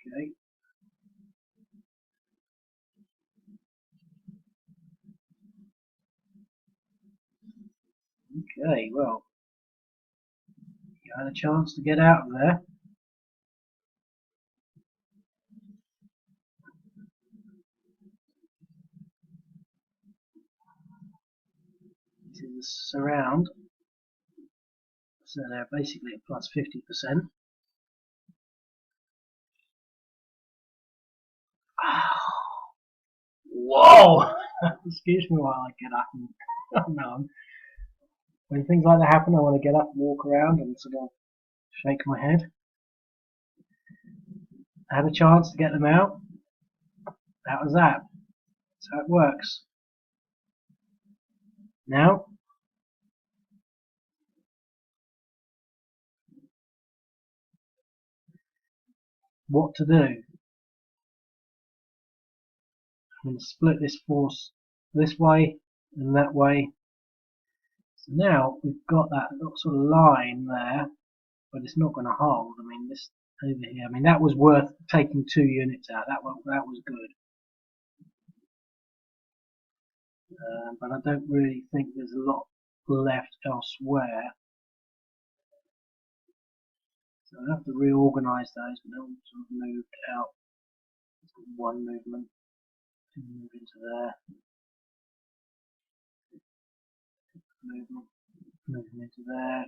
Okay. Okay, well, you had a chance to get out of there. This is surround. So they're basically at plus 50%. Whoa! Excuse me while I get up and no, when things like that happen, I want to get up, walk around, and sort of shake my head. I had a chance to get them out. That was that. That's how it works. Now, what to do? I'm going to split this force this way and that way. So now we've got that sort of line there, but it's not going to hold. I mean, this over here. I mean, that was worth taking 2 units out. That was good. But I don't really think there's a lot left elsewhere. So I have to reorganise those, but they'll sort of moved out. One movement, move into there, movement, moving into there.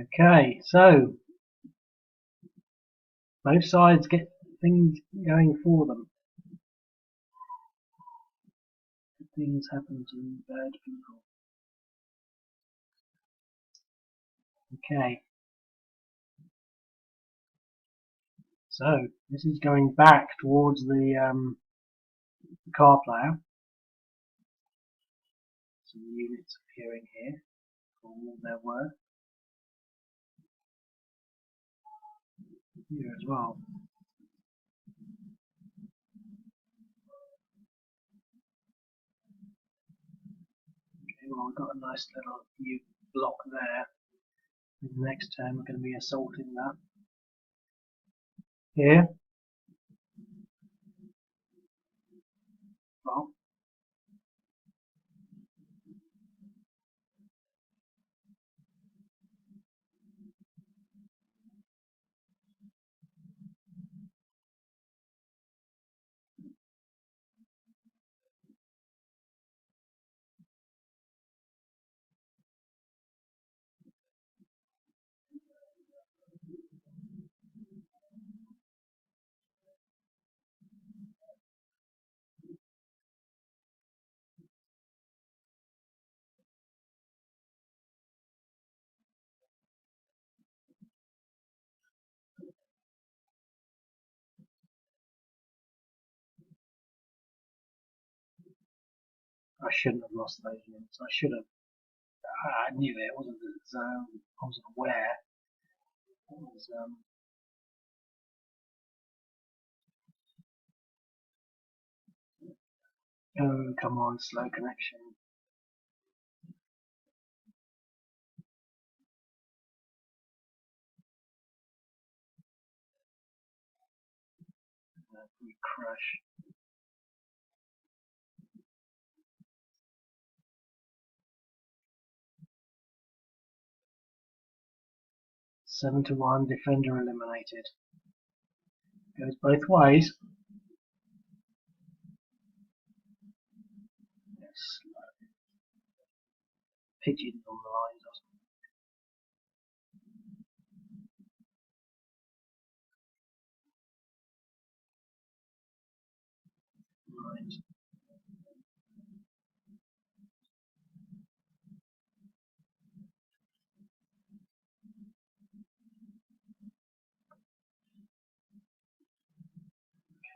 Okay, so both sides get things going for them. Things happen to bad people. Okay. So this is going back towards the car player. Some units appearing here for all their work. Here as well. Okay, well we've got a nice little new block there. The next turn we're going to be assaulting that. Here. Well, I shouldn't have lost those units. I should have. I knew it. It wasn't the zone. I wasn't aware. It was, Oh, come on, slow connection. We crash. Seven to 1, defender eliminated. Goes both ways. Yes, pigeons on the line. Right.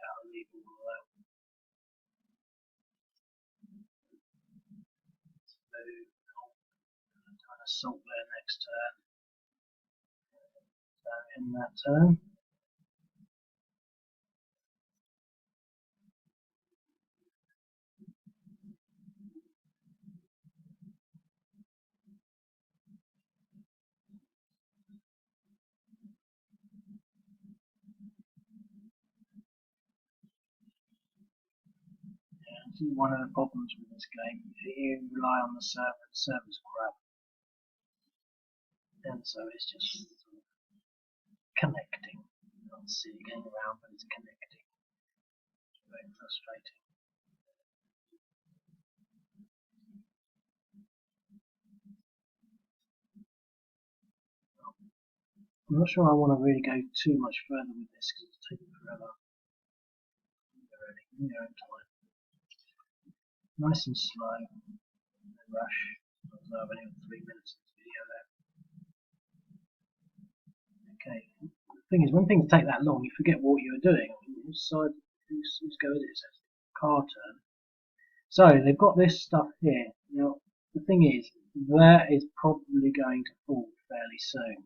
I'll leave all alone. Move. An assault there next turn. So in that turn. This is one of the problems with this game. You rely on the server's crap. And so it's just connecting. You can't see it going around, but it's connecting. It's very frustrating. I'm not sure I want to really go too much further with this because it's taking forever. In your own time. Nice and slow. No rush. Although I've only got 3 minutes of this video there. Okay. The thing is, when things take that long, you forget what you're doing. Whose go is it? Says car turn. So they've got this stuff here. Now the thing is, that is probably going to fall fairly soon.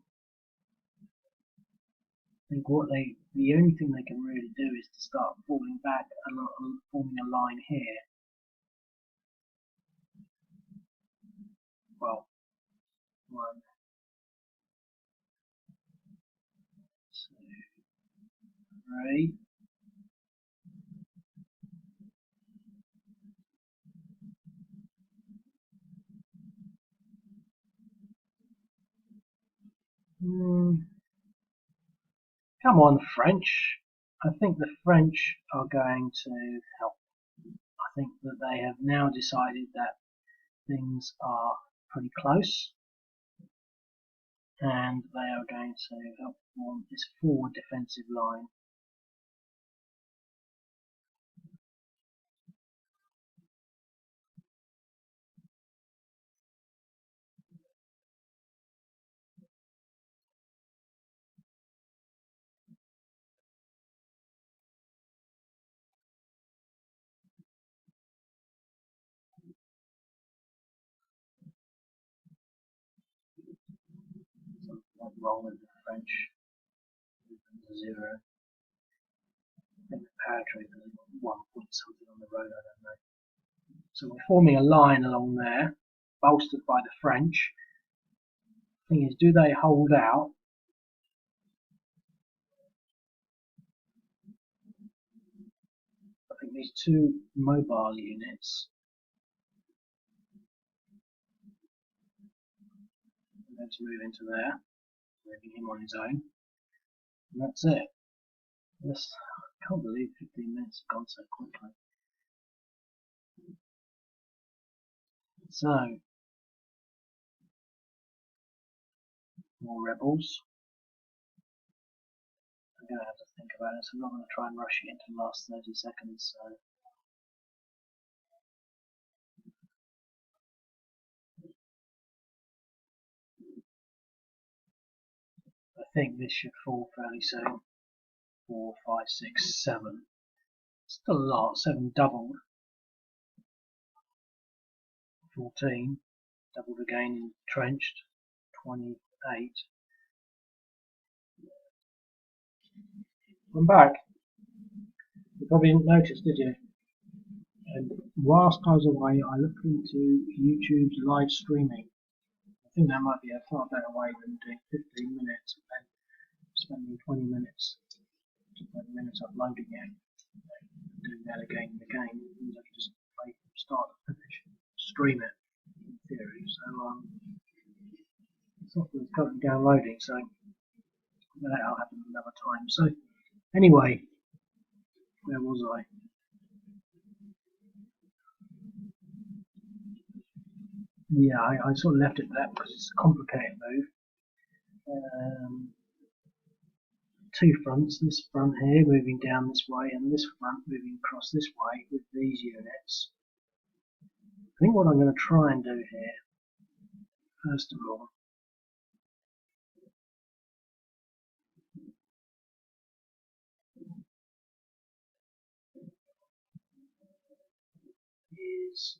I think the only thing they can really do is to start falling back and forming a line here. Well, 1, 2, 3. Come on, French. I think the French are going to help. I think that they have now decided that things are pretty close and they are going to help form this forward defensive line. Something wrong with the French. 0. I think the paratrooper has got 1 point something on the road, I don't know. So we're forming a line along there, bolstered by the French. The thing is, do they hold out? I think these 2 mobile units are going to move into there, leaving him on his own. And that's it. Yes, I can't believe 15 minutes have gone so quickly. So, more rebels. I'm going to have to think about this. I'm not going to try and rush it into the last 30 seconds. So, I think this should fall fairly soon. 4, 5, 6, 7. Still a lot. 7 doubled. 14. Doubled again, entrenched. 28. I'm back. You probably didn't notice, did you? And whilst I was away, I looked into YouTube's live streaming. I think that might be a far better way than doing 15 minutes and then spending 20 minutes uploading it. Doing that again and again. It means I can just play from start to finish, stream it in theory. So the software is currently downloading, so that'll happen another time. So anyway, where was I? Yeah, I sort of left it there because it's a complicated move. Two fronts, this front here moving down this way and this front moving across this way with these units. I think what I'm going to try and do here, first of all, is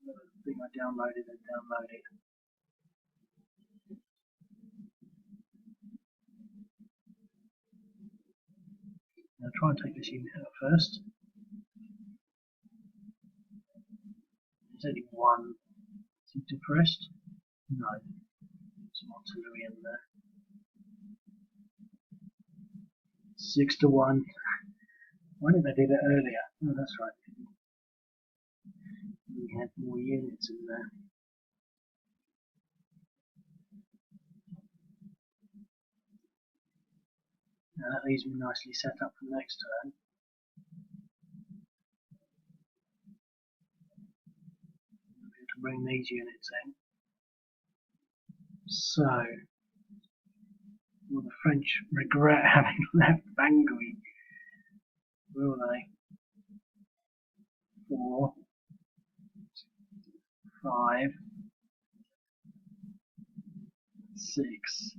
the thing I downloaded and download it. Now try and take this unit out first. There's only one. Is it depressed? No. Some artillery in there. 6-1. Why didn't they do that earlier? Oh, that's right. We had more units in there. Now that leaves me nicely set up for next turn. I'll be able to bring these units in. So, will the French regret having left Bangui? Will they? 4, 5, 6,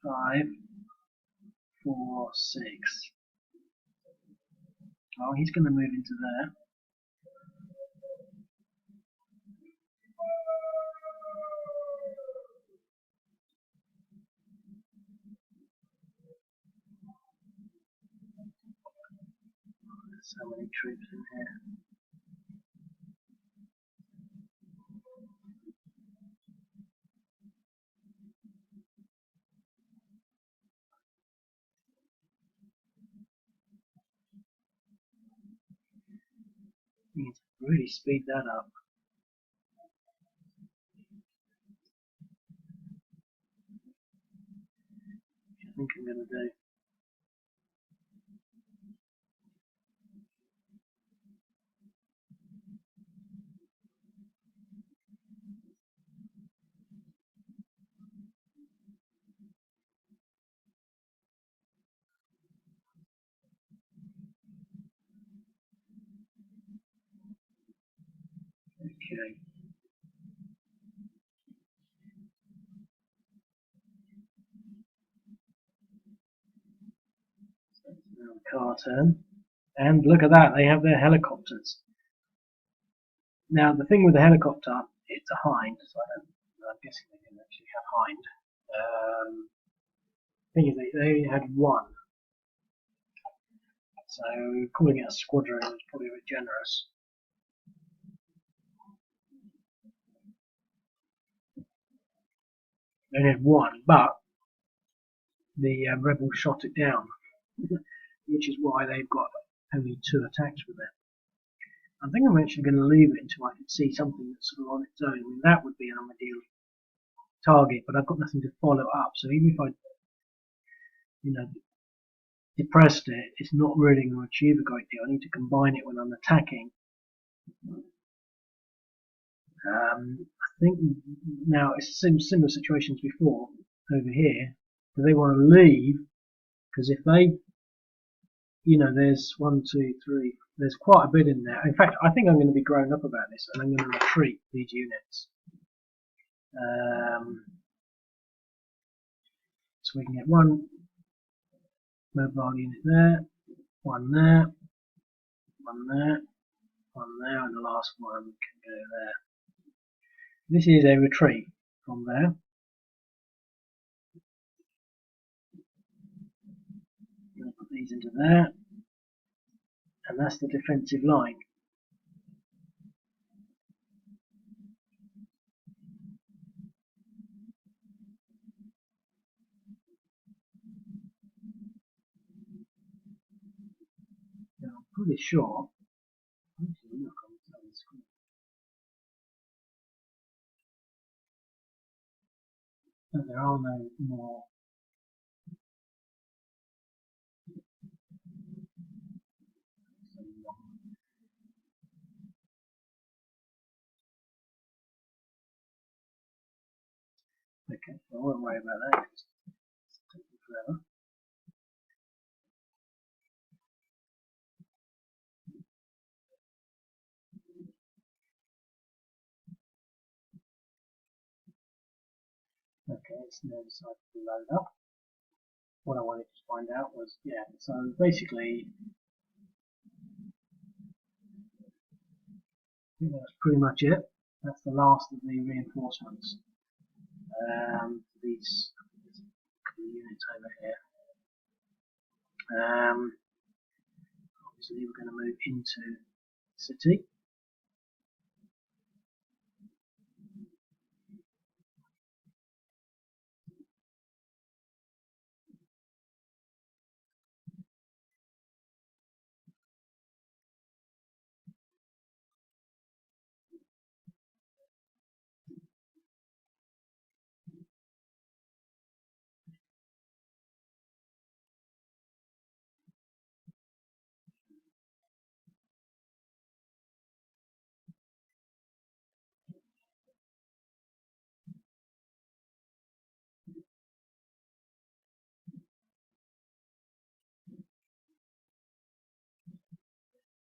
5, 4, 6. Oh, he's going to move into there. There's so many troops in here. We need to really speed that up. Which I think I'm going to do. Okay. So it's now the car turn. And look at that, they have their helicopters. Now the thing with the helicopter, it's a hind, so I'm guessing they didn't actually have hind. Thing is, they only had one. So calling it a squadron is probably a bit generous. They only had one, but the rebels shot it down, which is why they've got only 2 attacks with it. I think I'm actually going to leave it until I can see something that's sort of on its own. I mean, that would be an ideal target, but I've got nothing to follow up. So even if I, depressed it, it's not really going to achieve a great deal. I need to combine it when I'm attacking. I think now it's similar situations before over here. Do they want to leave? Because if they, there's 1, 2, 3, there's quite a bit in there. In fact, I think I'm going to be grown up about this, and I'm going to retreat these units. So we can get one mobile unit there, one there, one there, one there, and the last one can go there. This is a retreat from there. I'm going to put these into there, and that's the defensive line. Now I'm pretty sure, actually look on the screen, that there are no more okay, so I won't worry about that because it's taking forever. Okay, it's now decided to load up. What I wanted to find out was, yeah, so basically I think that's pretty much it. That's the last of the reinforcements. These couple of units over here. Obviously we're going to move into the city.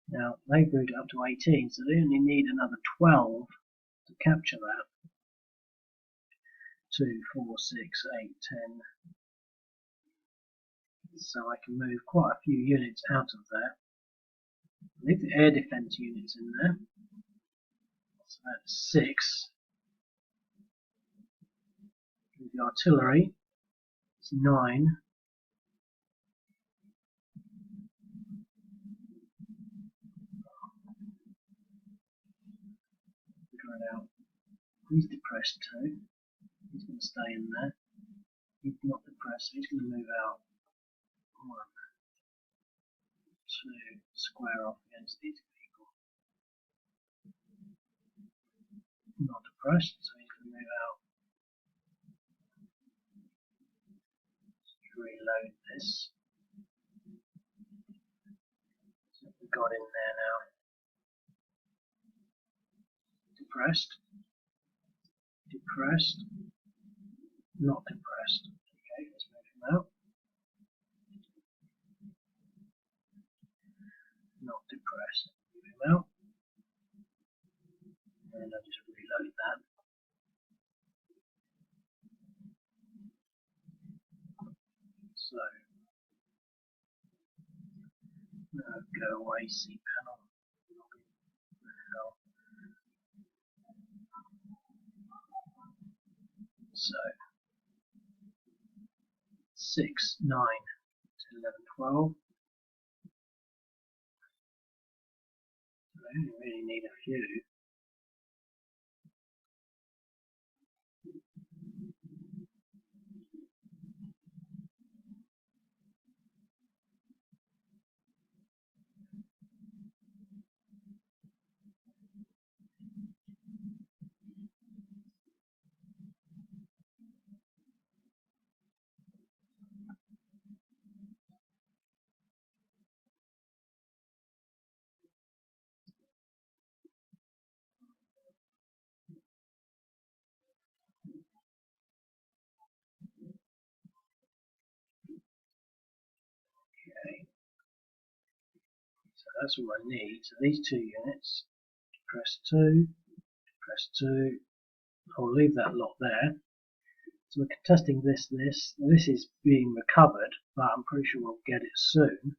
Now they've moved up to 18, so they only need another 12 to capture that. 2, 4, 6, 8, 10. So I can move quite a few units out of there. Leave the air defense units in there. So that's 6. With the artillery, it's 9. Figure it out. He's depressed too. He's going to stay in there. He's not depressed, so he's going to move out. 1, 2, square off against these people. Not depressed, so he's going to move out. Let's reload this. So we've got in there now. Depressed, depressed, not depressed. Okay, let's move him out. Not depressed. Move him out. And I'll just reload that. So, go away, C panel. So, 6, 9, 10, 11, 12. I only really need a few. Okay. So that's all I need. So these 2 units, press 2, press 2. I'll leave that lot there. So we're testing this. This is being recovered, but I'm pretty sure we'll get it soon.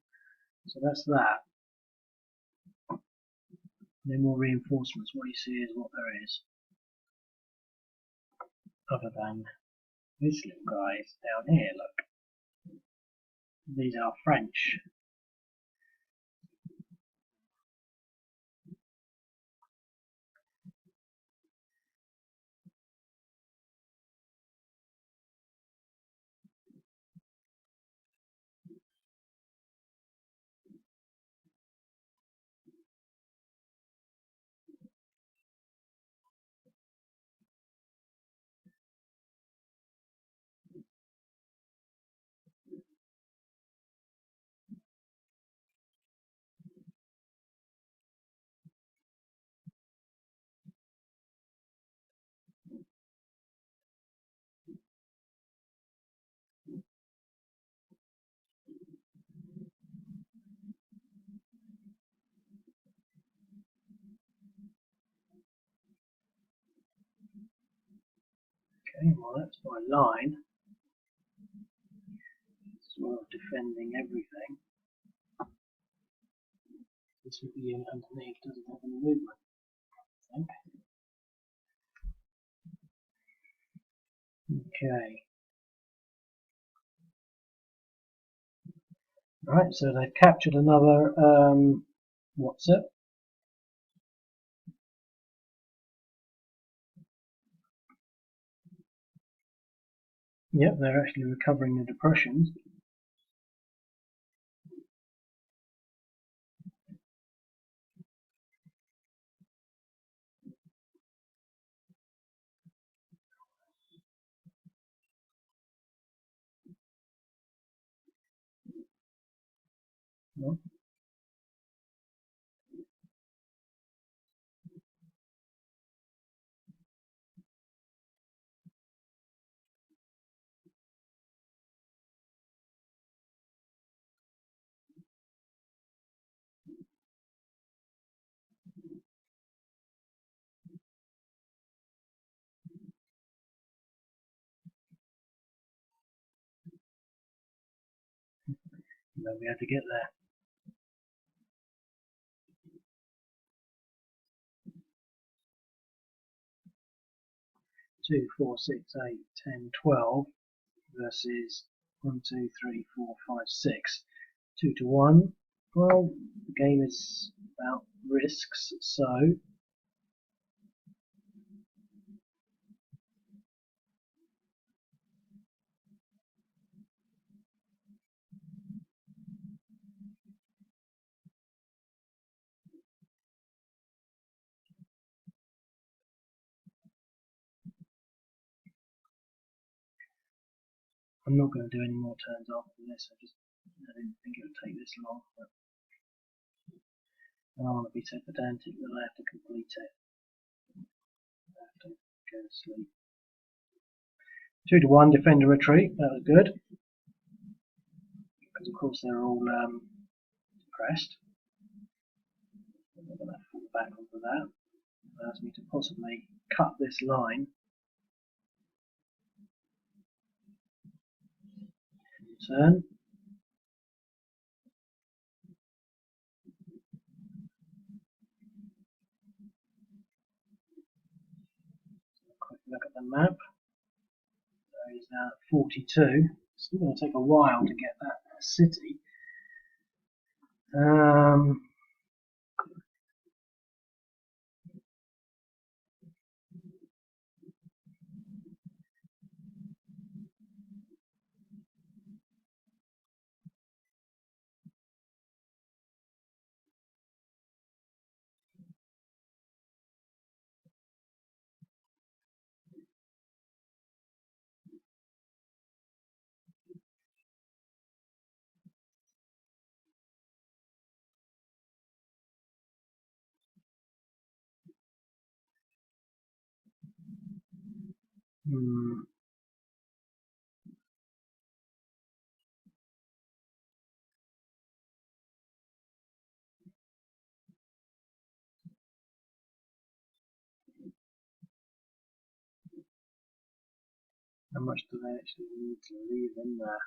So that's that. No more reinforcements. What you see is what there is. other than these little guys down here. Look, these are French. Okay, well that's my line. Sort of defending everything. This little unit underneath doesn't have any movement, I think. Okay. Right, so they've captured another what's it? Yep, they're actually recovering the depressions. No. They'll be able to get there. 2, 4, 6, 8, 10, 12 versus 1, 2, 3, 4, 5, 6. 2 to 1. Well, the game is about risks, so I'm not going to do any more turns after this. I didn't think it would take this long, but I don't want to be so pedantic that I have to complete it. I have to go to sleep. 2 to 1, defender retreat. That was good, because of course they're all depressed. I'm not going to fall back onto that. It allows me to possibly cut this line. Turn. Quick look at the map. So he's now at 42. It's still going to take a while to get that city. How much do they actually need to leave in there?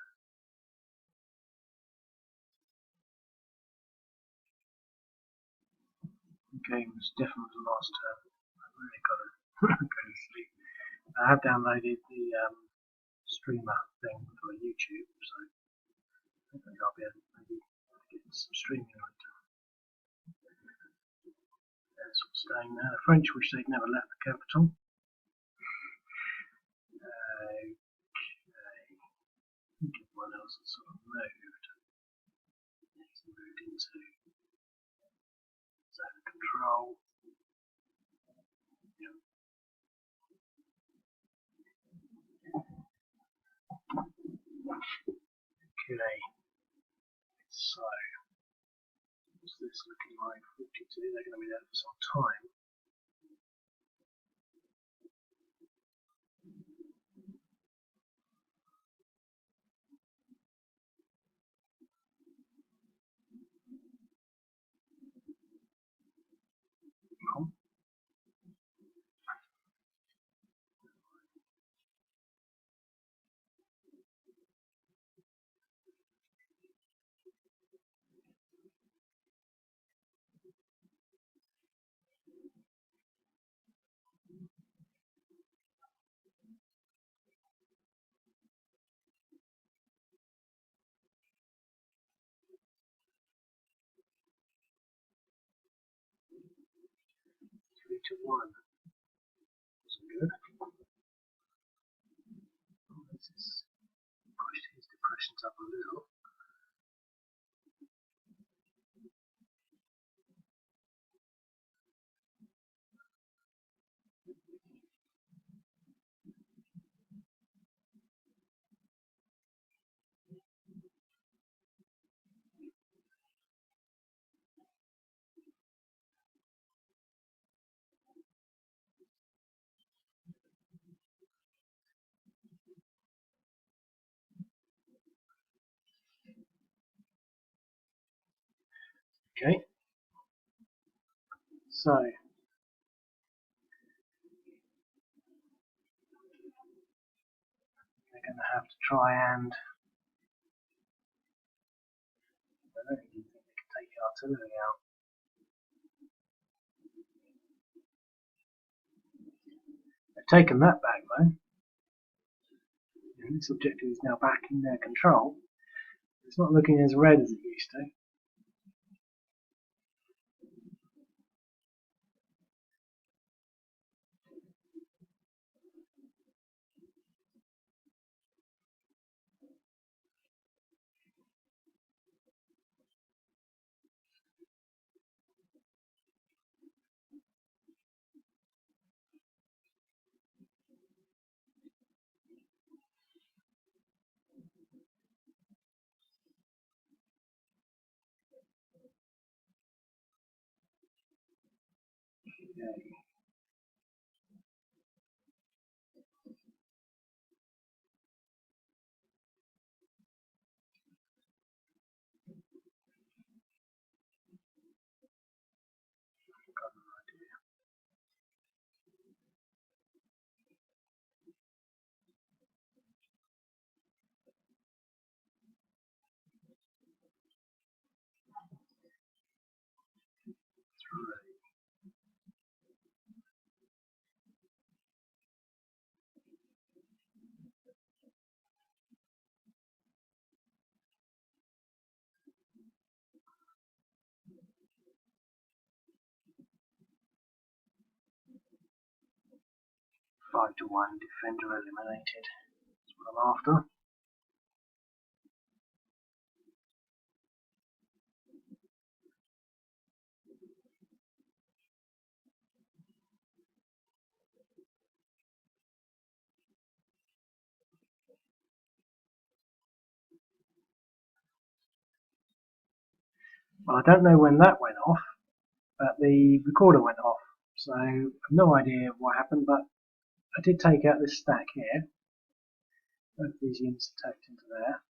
The game was different from last time. I really got to go to sleep. I have downloaded the streamer thing for YouTube, so hopefully I'll be able to maybe get some streaming later. They're sort of staying there. The French wish they'd never left the capital. Okay. I think everyone else has sort of moved. It's moved into zone of control. Yeah. Okay. So, what's this looking like? 42. They're going to be there for some time. Oh. 3-1. Wasn't good. Oh, this is pushed his depressions up a little. Okay. So, they're going to have to try and. I don't even think they can take the artillery out. They've taken that back though. And this objective is now back in their control. It's not looking as red as it used to. Okay. Got an idea. Three. 5-1. Defender eliminated. That's what I'm after. Well, I don't know when that went off, but the recorder went off. So I have no idea what happened, but I did take out this stack here. Both these units are tacked into there,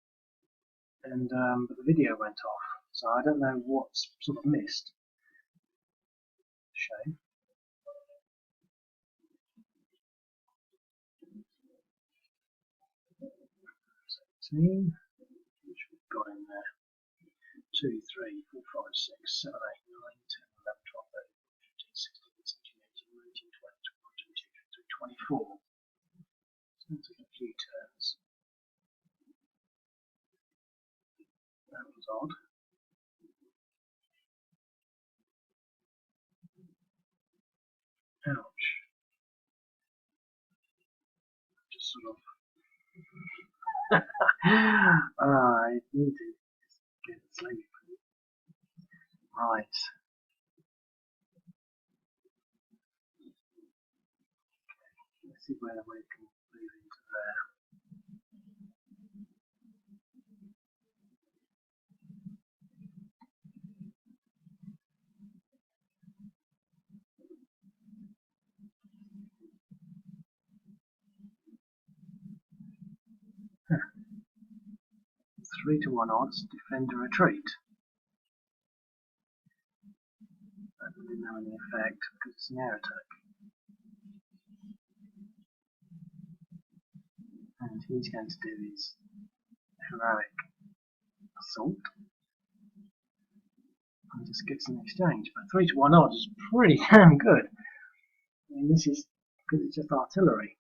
and but the video went off. So I don't know what's sort of missed. Shame. Which we've got in there. 2, 3, 4, 5, 6, 7, 8, 9, 10, 11, 12, 13, 15, 16, 17, 18, 19, 20, 21, 22, 23, 24. few turns. That was odd. Ouch. Just sort of I need to get sleep. Right. Let's see whether we can move into there. Huh. 3-to-1 odds, defend a retreat. That didn't have any effect because it's an air attack. And he's going to do his heroic assault and just gets an exchange. But 3-to-1 odds is pretty damn good. I mean, this is because it's just artillery.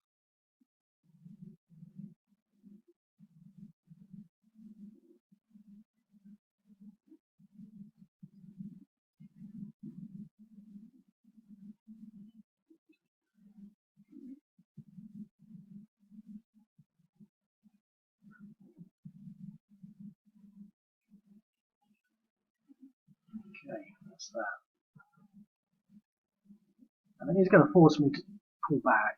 Okay, that's that. I think he's going to force me to pull back.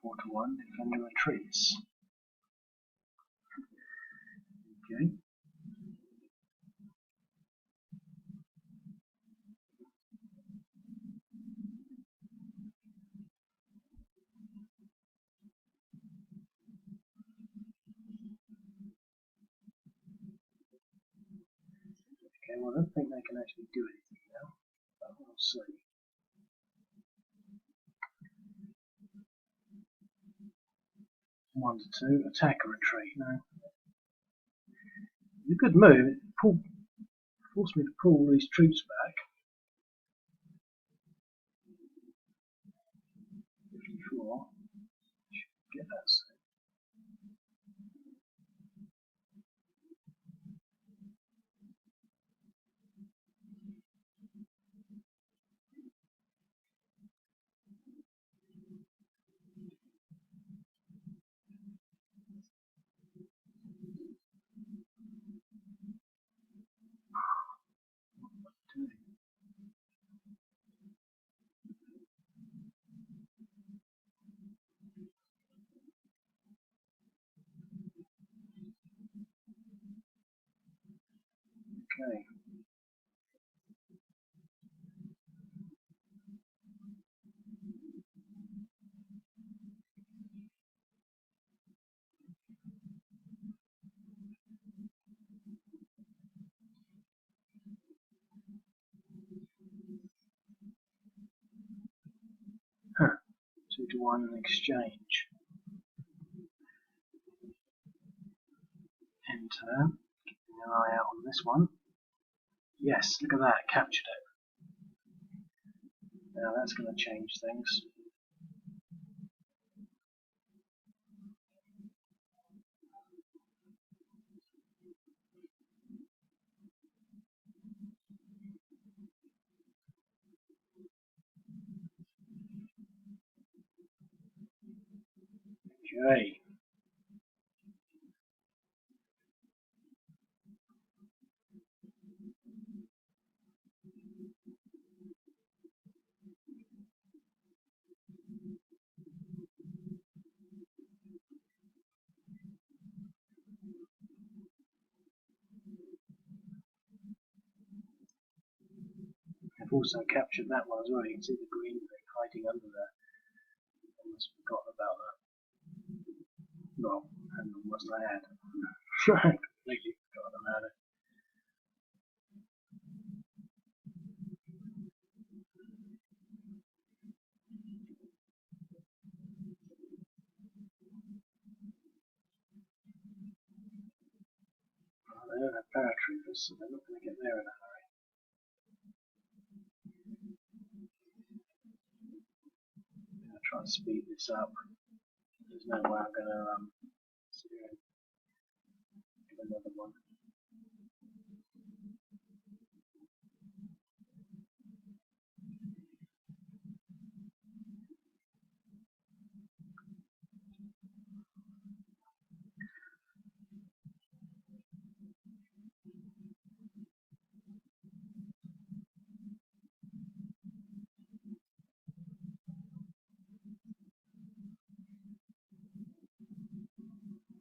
To 1, defender retreats. Okay. Okay, well I don't think they can actually do anything now, but we'll see. One to 2, attack or retreat. No. It's a good move. It forced me to pull these troops back. 54. Should get that soon. Okay. Huh. 2 to 1 in exchange. Enter. Keeping an eye out on this one. Yes, look at that, captured it. Now that's going to change things. Okay. I've also captured that one as well. You can see the green thing hiding under there. I almost forgotten about that. Well, hang on, what I had? I completely forgotten about it. Well, they don't have paratroopers, so they're not going to get there in a hurry. I'm going to try and speed this up. There's no way I'm going to sit here and give another one.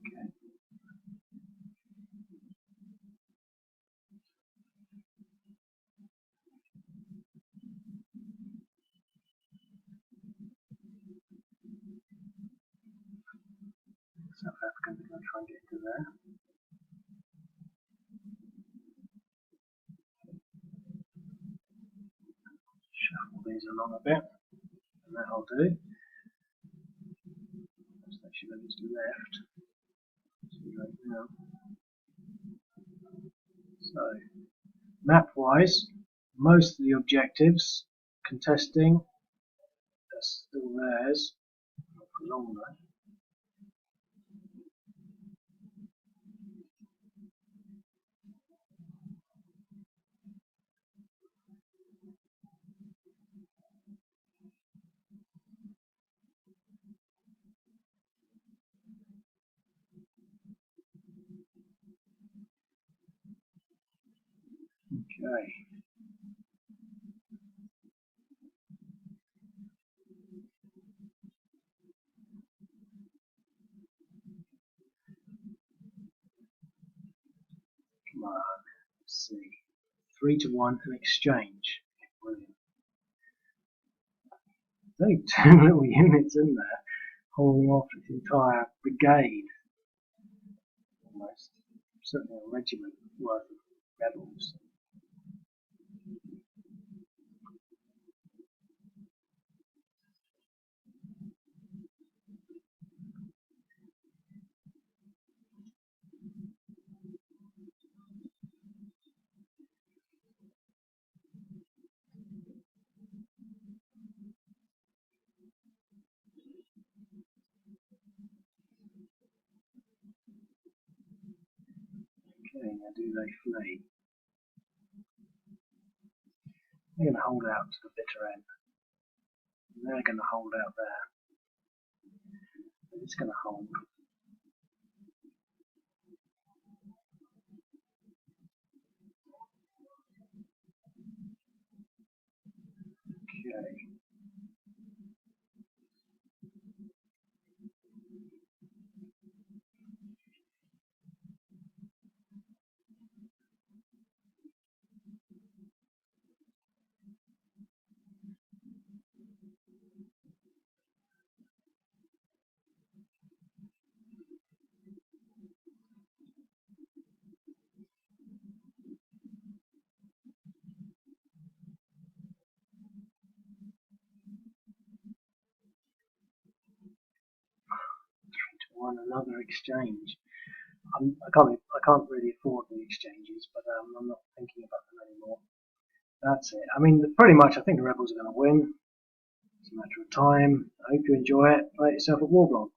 Okay. South Africans are going to try and get into there. Shuffle these along a bit, and that'll do. They should have just left. Right now. So, map-wise, most of the objectives contesting are still theirs. Not for long though. Okay. Come on. Let's see. 3-1 an exchange. Brilliant. There's only 2 little units in there holding off its entire brigade. Almost. Certainly a regiment worth of rebels. Okay, now do they flee? They're going to hold out to the bitter end. And they're going to hold out there. And it's going to hold. Okay. Won another exchange. I can't really afford the exchanges, but I'm not thinking about them anymore. That's it. I mean, pretty much I think the rebels are going to win. It's a matter of time. I hope you enjoy it. Play it yourself at Warblog.